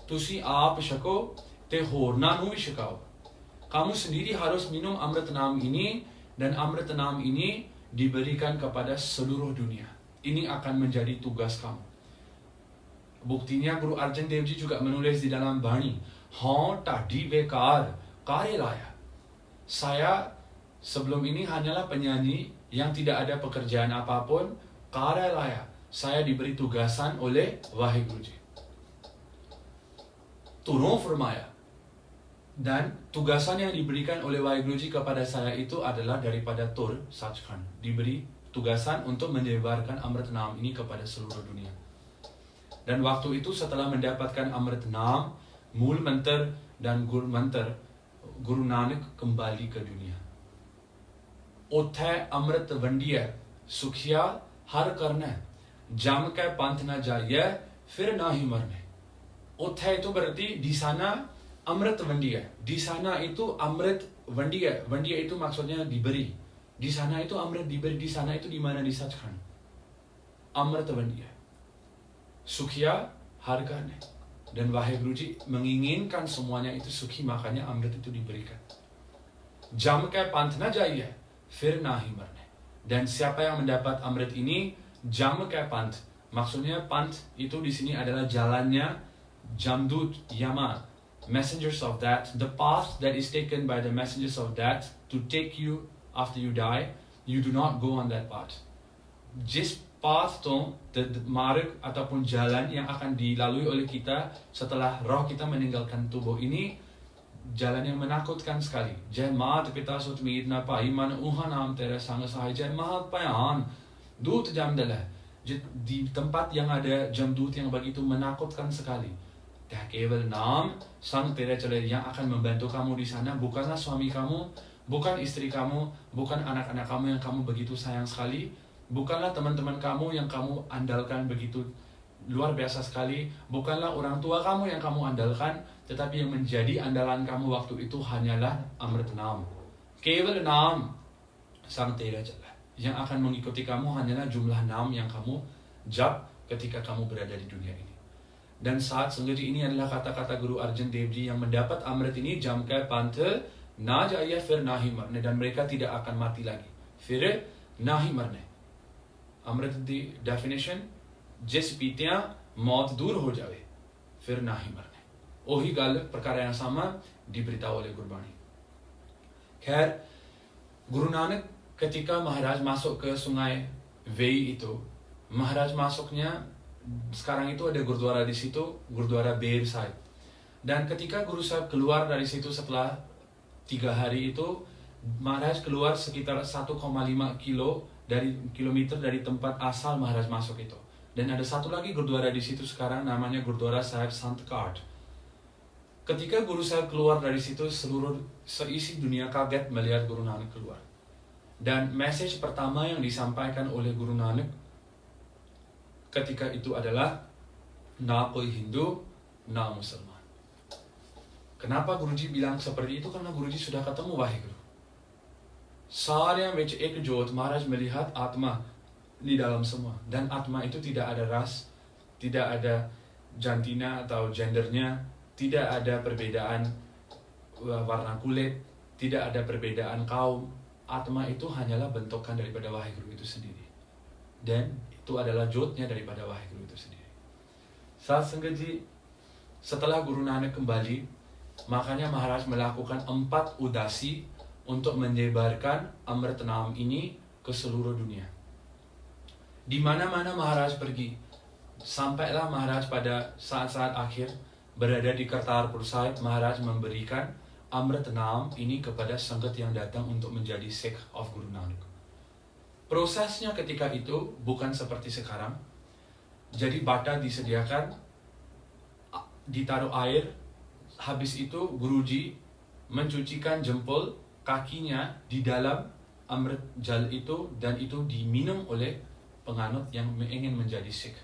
tusi aap shako te horna nu shakao." Kamu sendiri harus minum Amrit Nam ini, dan Amrit Nam ini diberikan kepada seluruh dunia. Ini akan menjadi tugas kamu. Buktinya Guru Arjan Dev Ji juga menulis di dalam Bani, "Haan tadi bekar kare laya." Saya sebelum ini hanyalah penyanyi yang tidak ada pekerjaan apapun, kare laya. Saya diberi tugasan oleh Waheguru Ji. Turun firmaya. Dan tugasan yang diberikan oleh Waheguru Ji kepada saya itu adalah daripada Tur Sachkhand. Diberi tugasan untuk menyebarkan Amrit Nam ini kepada seluruh dunia. Dan waktu itu setelah mendapatkan Amrit Nam, Mool Mantar dan Gur Mantar, Guru Nanak kembali ke dunia. Uthe Amrit Vandiya, Sukhya har karna, jam ke panth na jaiye, fir nahi marne. Uthe itu berarti di sana Amrit Vandiya. Di sana itu Amrit Vandiya. Vandiya itu maksudnya diberi. Di sana itu Amrit diberi. Di sana itu di mana? Di Sachkhand. Amrit Vandiya. Sukhya hargane. Dan Waheguru Ji menginginkan semuanya itu sukhi, makanya Amrit itu diberikan. Jam ke panth na jaiye, fir nahi marne. Dan siapa yang mendapat Amrit ini, jam ke panth. Maksudnya panth itu di sini adalah jalannya Jamdut, Yama, messengers of that, the path that is taken by the messengers of that to take you after you die. You do not go on that path. Jis path to, the marg ataupun jalan yang akan dilalui oleh kita setelah roh kita meninggalkan tubuh ini, jalan yang menakutkan sekali. Jai Mat Pita Sut Meet na pai man uha naam tera sang sahai jai mahat payan dut jamdalah. Di tempat yang ada jamdut yang begitu menakutkan sekali. Keval Naam Sang Tera Chale, yang akan membantu kamu di sana bukanlah suami kamu, bukan istri kamu, bukan anak-anak kamu yang kamu begitu sayang sekali, bukanlah teman-teman kamu yang kamu andalkan begitu luar biasa sekali, bukanlah orang tua kamu yang kamu andalkan, tetapi yang menjadi andalan kamu waktu itu hanyalah Amrit Naam. Keval Naam Sang Tera Chale, yang akan mengikuti kamu hanyalah jumlah naam yang kamu jap ketika kamu berada di dunia ini. Dan saat sengaja ini adalah kata-kata Guru Arjan Dev Ji yang mendapat Amrit ini, jam ke panth na jaiye fir nahi marne, dan mereka tidak akan mati lagi. Fir nahi marne. Amrit di definition, jis pitiyan maut dur ho jawe, fir nahi marne. Ohi gal perkara yang sama diberitahu oleh Gurbani. Khair, Guru Nanak ketika Maharaj masuk ke sungai Vei itu, Maharaj masuknya, sekarang itu ada Gurdwara di situ, Gurdwara Beer Sahib. Dan ketika Guru Sahib keluar dari situ setelah 3 hari itu, Maharaj keluar sekitar 1,5 kilometer dari tempat asal Maharaj masuk itu. Dan ada satu lagi Gurdwara di situ sekarang, namanya Gurdwara Sahib Sant Kart. Ketika Guru Sahib keluar dari situ, seisi dunia kaget melihat Guru Nanak keluar. Dan message pertama yang disampaikan oleh Guru Nanak ketika itu adalah na koi Hindu, na Musalman. Kenapa Guruji bilang seperti itu? Karena Guruji sudah ketemu Waheguru. Sarya ਵਿੱਚ ek jyot, Maharaj melihat Atma di dalam semua. Dan Atma itu tidak ada ras, tidak ada jantina atau gendernya, tidak ada perbedaan warna kulit, tidak ada perbedaan kaum. Atma itu hanyalah bentukan daripada Waheguru itu sendiri. Dan itu adalah jotnya daripada Waheguru itu sendiri. Saat sengaja setelah Guru Nanak kembali, makanya Maharaj melakukan 4 udasi untuk menyebarkan Amrit Naam ini ke seluruh dunia. Di mana-mana Maharaj pergi, sampailah Maharaj pada saat-saat akhir berada di Kartarpur Sahib, Maharaj memberikan Amrit Naam ini kepada sangat yang datang untuk menjadi Sikh of Guru Nanak. Prosesnya ketika itu bukan seperti sekarang. Jadi bata disediakan, ditaruh air, habis itu Guruji mencucikan jempol kakinya di dalam Amrit Jal itu, dan itu diminum oleh penganut yang ingin menjadi Sikh.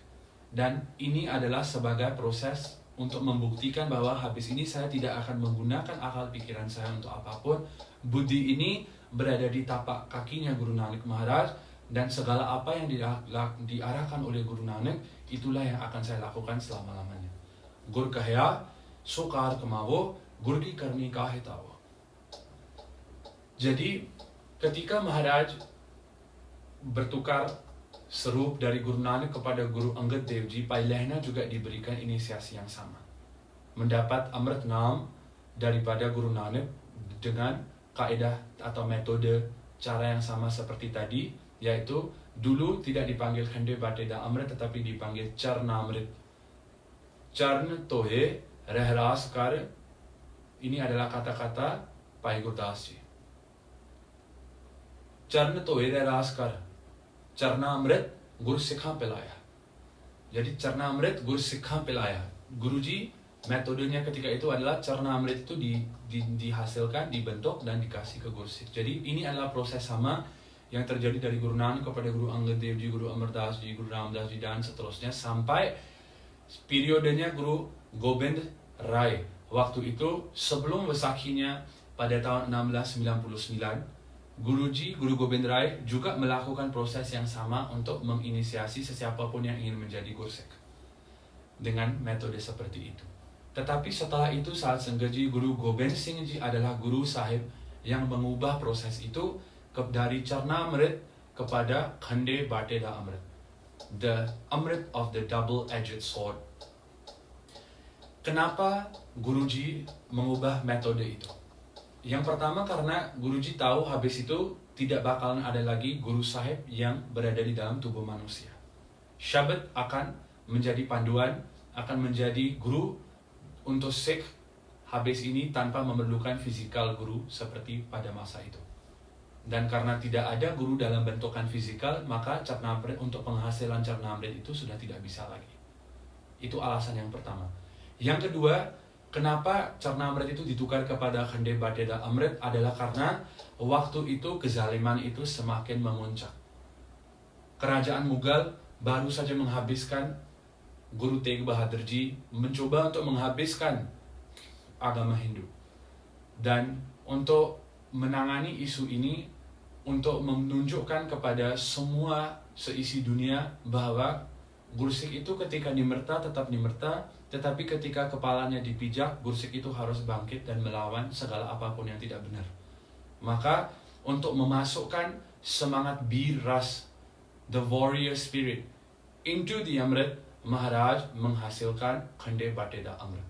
Dan ini adalah sebagai proses untuk membuktikan bahwa habis ini saya tidak akan menggunakan akal pikiran saya untuk apapun. Budi ini berada di tapak kakinya Guru Nanak Maharaj, dan segala apa yang diarahkan oleh Guru Nanak, itulah yang akan saya lakukan selama-lamanya. Gur kahya, sukar kemawo, gur ki karni kahe tawo. Jadi ketika Maharaj bertukar serup dari Guru Nanak kepada Guru Angad Dev Ji, Pai Lehna juga diberikan inisiasi yang sama, mendapat Amrit Nam daripada Guru Nanak dengan kaedah atau metode cara yang sama seperti tadi, yaitu dulu tidak dipanggil Khande Bateda Amrit tetapi dipanggil Charna Amrit. Charn Tohe Rehras Kar, ini adalah kata-kata Pai Gurdas Ji. Charn Tohe Rehras Kar, Charna Amrit Gur Sikha Pelaya. Jadi Charna Amrit Gur Sikha Pelaya. Guruji metodenya ketika itu adalah Charna Amrit itu dihasilkan, dibentuk dan dikasih ke Guru Sikh. Jadi ini adalah proses sama yang terjadi dari Guru Nanak kepada Guru Angad Dev Ji, Guru Amar Das Ji, Guru Ram Das Ji dan seterusnya sampai periodenya Guru Gobind Rai. Waktu itu sebelum Vesakhinya pada tahun 1699, Guru Gobind Rai juga melakukan proses yang sama untuk menginisiasi sesiapapun yang ingin menjadi Gursik dengan metode seperti itu. Tetapi setelah itu saat Sanghaji, Guru Gobind Singh Ji adalah Guru Sahib yang mengubah proses itu dari Charna Amrit kepada Khande Bateda Amrit, the Amrit of the double-edged sword. Kenapa Guruji mengubah metode itu? Yang pertama karena Guruji tahu habis itu tidak bakalan ada lagi Guru Sahib yang berada di dalam tubuh manusia. Shabad akan menjadi panduan, akan menjadi guru untuk Sikh habis ini tanpa memerlukan fisikal guru seperti pada masa itu. Dan karena tidak ada guru dalam bentukan fisikal, maka Charna Amrit untuk penghasilan Charna Amrit itu sudah tidak bisa lagi. Itu alasan yang pertama. Yang kedua, kenapa Charna Amrit itu ditukar kepada Khande Bateda Amrit adalah karena waktu itu kezaliman itu semakin memuncak. Kerajaan Mughal baru saja menghabiskan Guru Tegh Bahadur Ji, mencoba untuk menghabiskan agama Hindu. Dan untuk menangani isu ini, untuk menunjukkan kepada semua seisi dunia bahwa Gursik itu ketika dimerta tetap dimerta, tetapi ketika kepalanya dipijak, Gursik itu harus bangkit dan melawan segala apapun yang tidak benar. Maka untuk memasukkan semangat Bir Ras, the warrior spirit, into the Amrit, Maharaj menghasilkan Khande Bateda Amrit.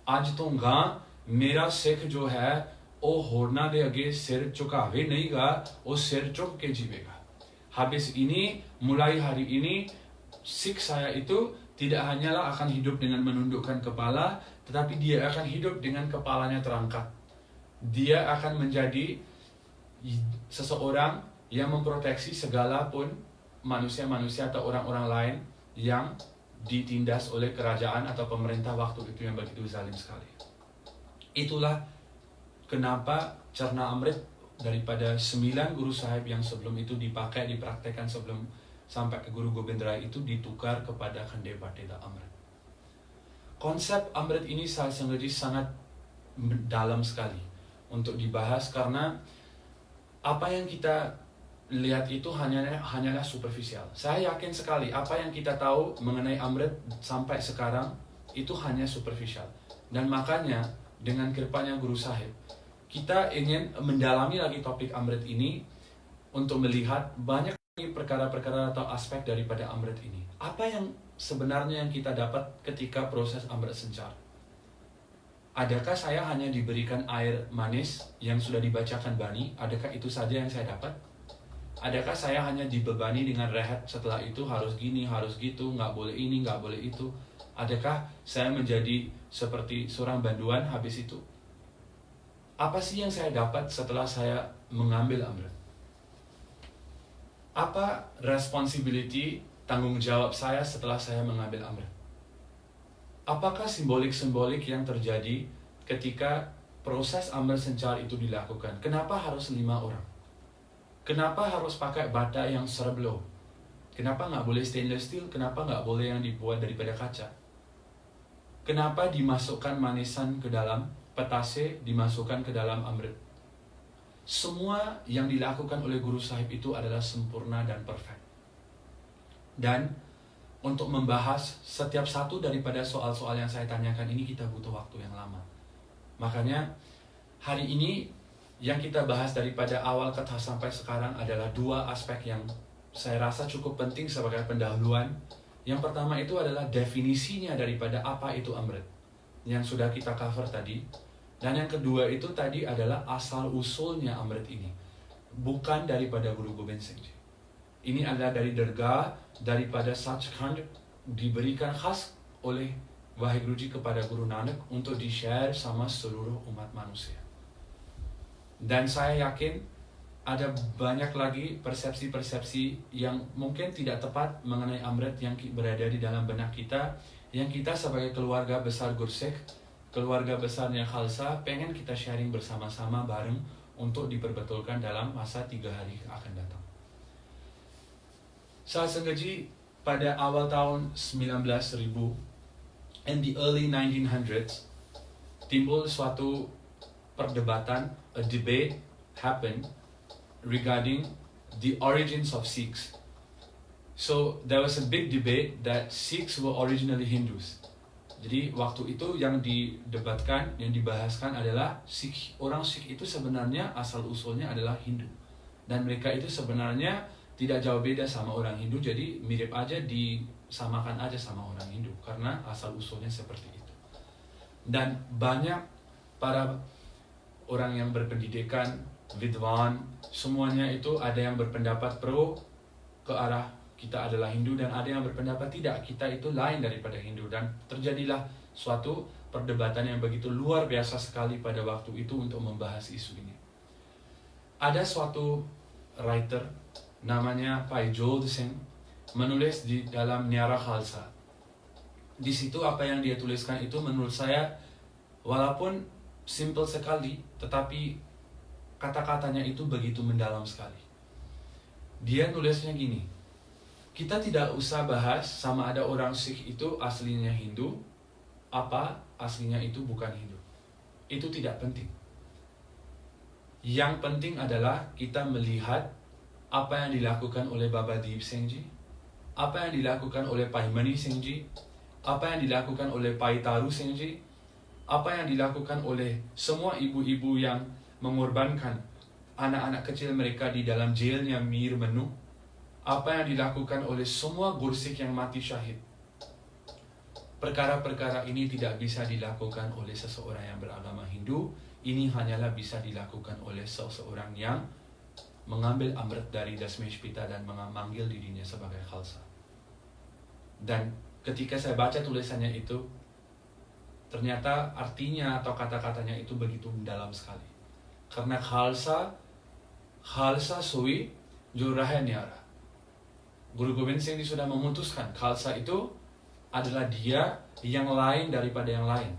Aaj to ga mera Sikh jo hai, o horna de age sir chukave nahi ga, o sir chuk ke jivega. Habis ini, mulai hari ini, Sikh saya itu tidak hanyalah akan hidup dengan menundukkan kepala, tetapi dia akan hidup dengan kepalanya terangkat. Dia akan menjadi seseorang yang memproteksi segala pun manusia-manusia atau orang-orang lain yang ditindas oleh kerajaan atau pemerintah waktu itu yang begitu zalim sekali. Itulah kenapa Charna Amrit daripada 9 Guru Sahib yang sebelum itu dipakai, dipraktekkan sebelum sampai ke Guru Gobind Rai itu ditukar kepada Khande Bateda Amrit. Konsep Amrit ini saya sengaja sangat dalam sekali untuk dibahas karena apa yang kita lihat itu hanyalah superficial. Saya yakin sekali apa yang kita tahu mengenai Amrit sampai sekarang itu hanya superficial. Dan makanya dengan kirpanya Guru Sahib, kita ingin mendalami lagi topik Amrit ini untuk melihat banyak perkara-perkara atau aspek daripada Amrit ini. Apa yang sebenarnya yang kita dapat ketika proses Amrit Sencar? Adakah saya hanya diberikan air manis yang sudah dibacakan bani? Adakah itu saja yang saya dapat? Adakah saya hanya dibebani dengan rehat setelah itu harus gini, harus gitu, nggak boleh ini, nggak boleh itu? Adakah saya menjadi seperti seorang banduan habis itu? Apa sih yang saya dapat setelah saya mengambil Amrit? Apa responsibility, tanggung jawab saya setelah saya mengambil Amrit? Apakah simbolik-simbolik yang terjadi ketika proses Amrit Sanchar itu dilakukan. Kenapa harus 5 orang? Kenapa harus pakai bata yang serblow? Kenapa nggak boleh stainless steel? Kenapa nggak boleh yang dibuat daripada kaca? Kenapa dimasukkan manisan ke dalam petase, dimasukkan ke dalam Amrit? Semua yang dilakukan oleh Guru Sahib itu adalah sempurna dan perfect. Dan untuk membahas setiap satu daripada soal-soal yang saya tanyakan ini kita butuh waktu yang lama. Makanya hari ini yang kita bahas daripada awal kata sampai sekarang adalah 2 aspek yang saya rasa cukup penting sebagai pendahuluan. Yang pertama itu adalah definisinya daripada apa itu Amrit, yang sudah kita cover tadi. Dan yang kedua itu tadi adalah asal-usulnya Amrit ini, bukan daripada Guru Gobind Singh Ji. Ini adalah dari dergah, daripada Sachkhand, diberikan khas oleh Waheguruji kepada Guru Nanak untuk di-share sama seluruh umat manusia. Dan saya yakin ada banyak lagi persepsi-persepsi yang mungkin tidak tepat mengenai Amrit yang berada di dalam benak kita, yang kita sebagai keluarga besar Gursik, keluarga besarnya Khalsa, pengen kita sharing bersama-sama bareng untuk diperbetulkan dalam masa 3 hari akan datang. Saat Sanghaji pada awal tahun 19.000 in the early 1900s timbul suatu perdebatan, a debate happened regarding the origins of Sikhs. So there was a big debate that Sikhs were originally Hindus. Jadi waktu itu yang didebatkan, yang dibahaskan adalah orang Sikh itu sebenarnya asal-usulnya adalah Hindu. Dan mereka itu sebenarnya tidak jauh beda sama orang Hindu, jadi mirip aja, disamakan aja sama orang Hindu karena asal-usulnya seperti itu. Dan banyak para orang yang berpendidikan, Vidwan, semuanya itu ada yang berpendapat pro ke arah kita adalah Hindu, dan ada yang berpendapat tidak, kita itu lain daripada Hindu. Dan terjadilah suatu perdebatan yang begitu luar biasa sekali pada waktu itu untuk membahas isu ini. Ada suatu writer namanya Pai Jodh Singh menulis di dalam Nyara Khalsa. Di situ apa yang dia tuliskan itu menurut saya walaupun simple sekali, tetapi kata-katanya itu begitu mendalam sekali. Dia nulisnya gini, kita tidak usah bahas sama ada orang Sikh itu aslinya Hindu, apa aslinya itu bukan Hindu. Itu tidak penting. Yang penting adalah kita melihat apa yang dilakukan oleh Baba Deep Singh Ji, apa yang dilakukan oleh Pai Mani Singh Ji, apa yang dilakukan oleh Pai Taru Singh Ji, apa yang dilakukan oleh semua ibu-ibu yang mengorbankan anak-anak kecil mereka di dalam jailnya Mir Menu, apa yang dilakukan oleh semua Gursik yang mati syahid. Perkara-perkara ini tidak bisa dilakukan oleh seseorang yang beragama Hindu. Ini hanyalah bisa dilakukan oleh seseorang yang mengambil Amrit dari Dasmesh Pita dan memanggil dirinya sebagai Khalsa. Dan ketika saya baca tulisannya itu, ternyata artinya atau kata-katanya itu begitu mendalam sekali. Karena Khalsa sui jurahan nyara. Guru Gobind Singh sudah memutuskan Khalsa itu adalah dia yang lain daripada yang lain.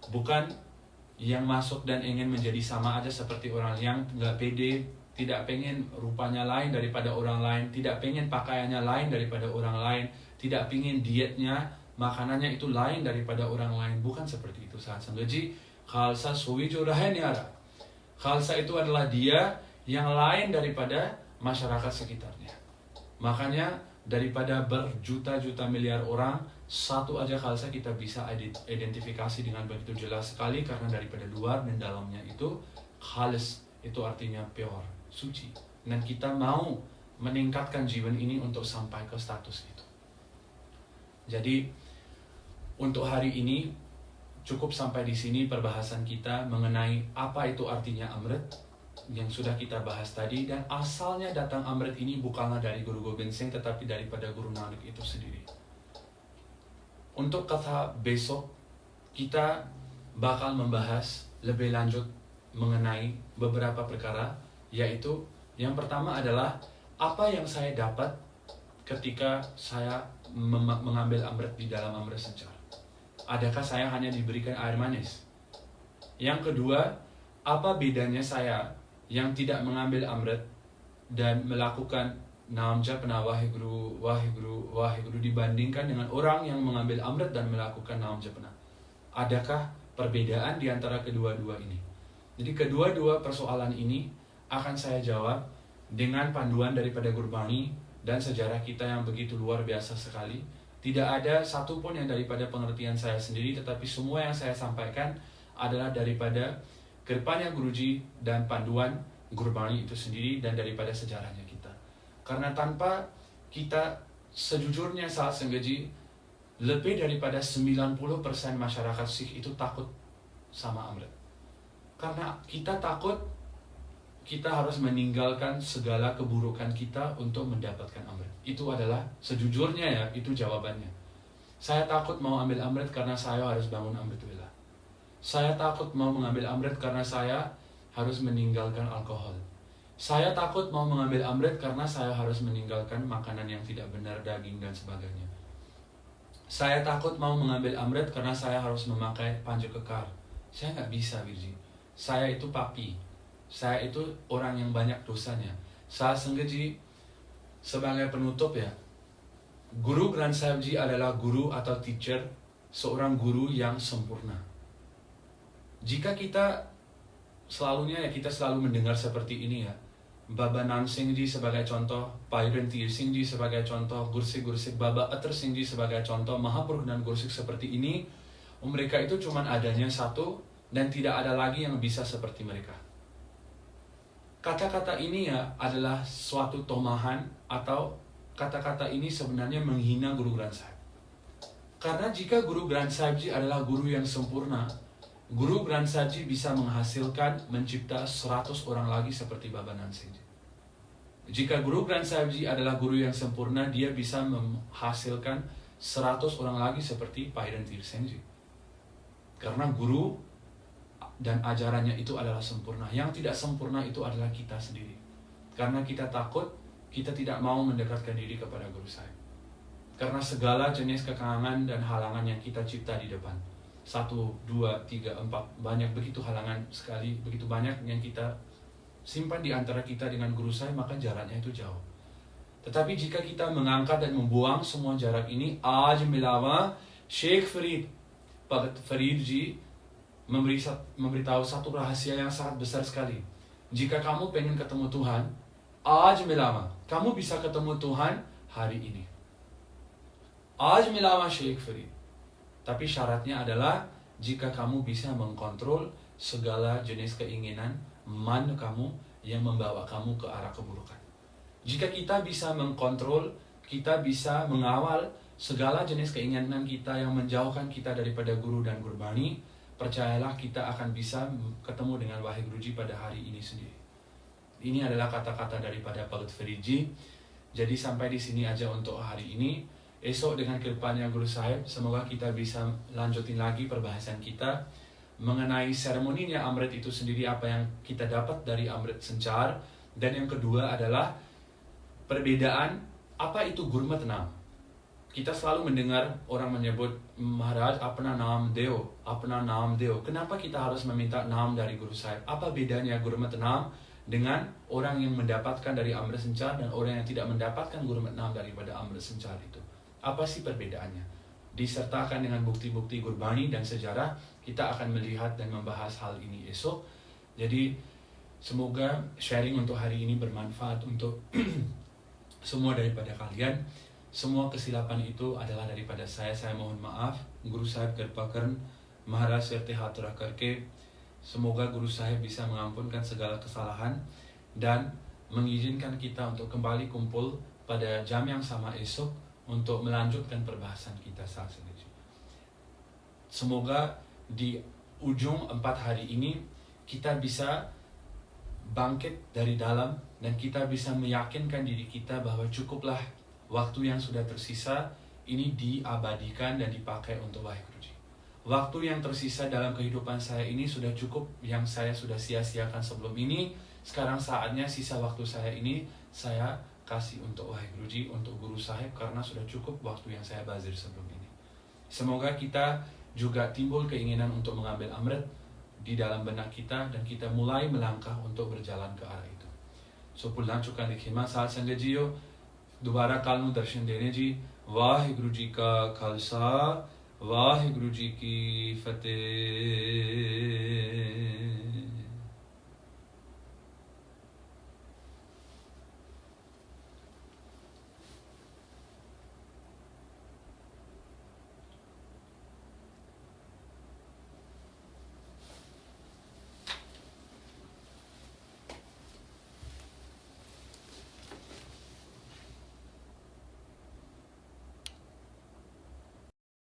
Bukan yang masuk dan ingin menjadi sama aja seperti orang yang nggak pede, tidak pengen rupanya lain daripada orang lain, tidak pengen pakaiannya lain daripada orang lain, tidak pengen dietnya, makanannya itu lain daripada orang lain. Bukan seperti itu saat Sanghaji. Khalsa sui jurahan nyara. Khalsa itu adalah dia yang lain daripada masyarakat sekitarnya. Makanya daripada berjuta-juta miliar orang, satu aja Khalsa kita bisa identifikasi dengan begitu jelas sekali, karena daripada luar dan dalamnya itu Khalis, itu artinya pure, suci. Dan kita mau meningkatkan jiwan ini untuk sampai ke status itu. Jadi untuk hari ini cukup sampai di sini perbahasan kita mengenai apa itu artinya Amrit yang sudah kita bahas tadi. Dan asalnya datang Amrit ini bukanlah dari Guru Gobind Singh, tetapi daripada Guru Nanak itu sendiri. Untuk kata besok kita bakal membahas lebih lanjut mengenai beberapa perkara, yaitu yang pertama adalah apa yang saya dapat ketika saya mengambil Amrit di dalam Amrit Sanchar. Adakah saya hanya diberikan air manis? Yang kedua, apa bedanya saya yang tidak mengambil amrit dan melakukan Nam Japana Waheguru, Waheguru, Waheguru dibandingkan dengan orang yang mengambil amrit dan melakukan Nam Japana? Adakah perbedaan di antara kedua-dua ini? Jadi kedua-dua persoalan ini akan saya jawab dengan panduan daripada Gurbani dan sejarah kita yang begitu luar biasa sekali. Tidak ada satupun yang daripada pengertian saya sendiri, tetapi semua yang saya sampaikan adalah daripada Kirpanya Guruji dan panduan Gurbani itu sendiri dan daripada sejarahnya kita. Karena tanpa kita, sejujurnya saat Senggeji, lebih daripada 90% masyarakat Sikh itu takut sama amrit. Karena kita takut kita harus meninggalkan segala keburukan kita untuk mendapatkan amrit. Itu adalah sejujurnya ya, itu jawabannya. Saya takut mau ambil amrit karena saya harus bangun amritwila. Saya takut mau mengambil amrit karena saya harus meninggalkan alkohol. Saya takut mau mengambil amrit karena saya harus meninggalkan makanan yang tidak benar, daging dan sebagainya. Saya takut mau mengambil amrit karena saya harus memakai panji kekar. Saya nggak bisa, Virji. Saya itu papi. Saya itu orang yang banyak dosanya. Saat Senggeji sebagai penutup ya, Guru Granth Sahib Ji adalah guru atau teacher, seorang guru yang sempurna. Jika kita kita selalu mendengar seperti ini ya, Baba Nan Singh Ji sebagai contoh, Bhai Rantir Singh Ji sebagai contoh, Gursik Baba Atar Singh Ji sebagai contoh, Mahaprabhu dan Gursik seperti ini, mereka itu cuma adanya satu dan tidak ada lagi yang bisa seperti mereka. Kata-kata ini ya adalah suatu tomahan atau kata-kata ini sebenarnya menghina Guru Granth Sahib. Karena jika Guru Granth Sahib Ji adalah guru yang sempurna, Guru Granth Sahib Ji bisa menghasilkan, mencipta 100 orang lagi seperti Baba Nan Singh Ji. Jika Guru Granth Sahib Ji adalah guru yang sempurna, dia bisa menghasilkan 100 orang lagi seperti Bhai Rantir Singh Ji. Karena guru dan ajarannya itu adalah sempurna. Yang tidak sempurna itu adalah kita sendiri. Karena kita takut, kita tidak mau mendekatkan diri kepada Guru Sahib. Karena segala jenis kekangan dan halangan yang kita cipta di depan. 1, 2, 3, 4, banyak begitu halangan sekali, begitu banyak yang kita simpan di antara kita dengan Guru Sahib, maka jaraknya itu jauh. Tetapi jika kita mengangkat dan membuang semua jarak ini, Aj Milawa, Sheikh Farid, Bhagat Farid Ji memberitahu satu rahasia yang sangat besar sekali. Jika kamu pengen ketemu Tuhan, Aj Milawa, kamu bisa ketemu Tuhan hari ini. Aj Milawa Sheikh Farid. Tapi syaratnya adalah jika kamu bisa mengkontrol segala jenis keinginan man kamu yang membawa kamu ke arah keburukan. Jika kita bisa mengkontrol, kita bisa mengawal segala jenis keinginan kita yang menjauhkan kita daripada Guru dan Gurbani, percayalah kita akan bisa ketemu dengan Waheguruji pada hari ini sendiri. Ini adalah kata-kata daripada Bhagat Farid Ji. Jadi sampai di sini aja untuk hari ini. Esok dengan kirpanya Guru Sahib, semoga kita bisa lanjutin lagi perbahasan kita mengenai seremoninya amrit itu sendiri, apa yang kita dapat dari amrit sencar. Dan yang kedua adalah perbedaan apa itu Gurmat Nam. Kita selalu mendengar orang menyebut Maharaj apna nam deo, apna nam deo. Kenapa kita harus meminta nam dari Guru Sahib? Apa bedanya Gurmat Nam dengan orang yang mendapatkan dari amrit sencar dan orang yang tidak mendapatkan Gurmat Nam daripada amrit sencar itu? Apa sih perbedaannya? Disertakan dengan bukti-bukti Gurbani dan sejarah, kita akan melihat dan membahas hal ini esok. Jadi semoga sharing untuk hari ini bermanfaat untuk semua daripada kalian. Semua kesilapan itu adalah daripada saya mohon maaf. Guru Sahib Kirpa Karan, Maharaj Sirte Hath Rakh Karke. Semoga Guru Sahib bisa mengampunkan segala kesalahan dan mengizinkan kita untuk kembali kumpul pada jam yang sama esok untuk melanjutkan perbahasan kita saat ini. Semoga di ujung 4 hari ini kita bisa bangkit dari dalam dan kita bisa meyakinkan diri kita bahwa cukuplah waktu yang sudah tersisa ini diabadikan dan dipakai untuk Waheguruji. Waktu yang tersisa dalam kehidupan saya ini sudah cukup, yang saya sudah sia-siakan sebelum ini. Sekarang saatnya sisa waktu saya ini saya kasih untuk Waheguruji, untuk Guru Sahib, karena sudah cukup waktu yang saya bazir sebelum ini. Semoga kita juga timbul keinginan untuk mengambil Amrit di dalam benak kita dan kita mulai melangkah untuk berjalan ke arah itu. So Pulna चुका लिखे मां साथ संगत जीओ दोबारा कल ਨੂੰ ਦਰਸ਼ਨ ਦੇਣੇ ਜੀ। ਵਾਹਿਗੁਰੂ ਜੀ ਕਾ ਖਾਲਸਾ ਵਾਹਿਗੁਰੂ ਜੀ ਕੀ ਫਤਿਹ।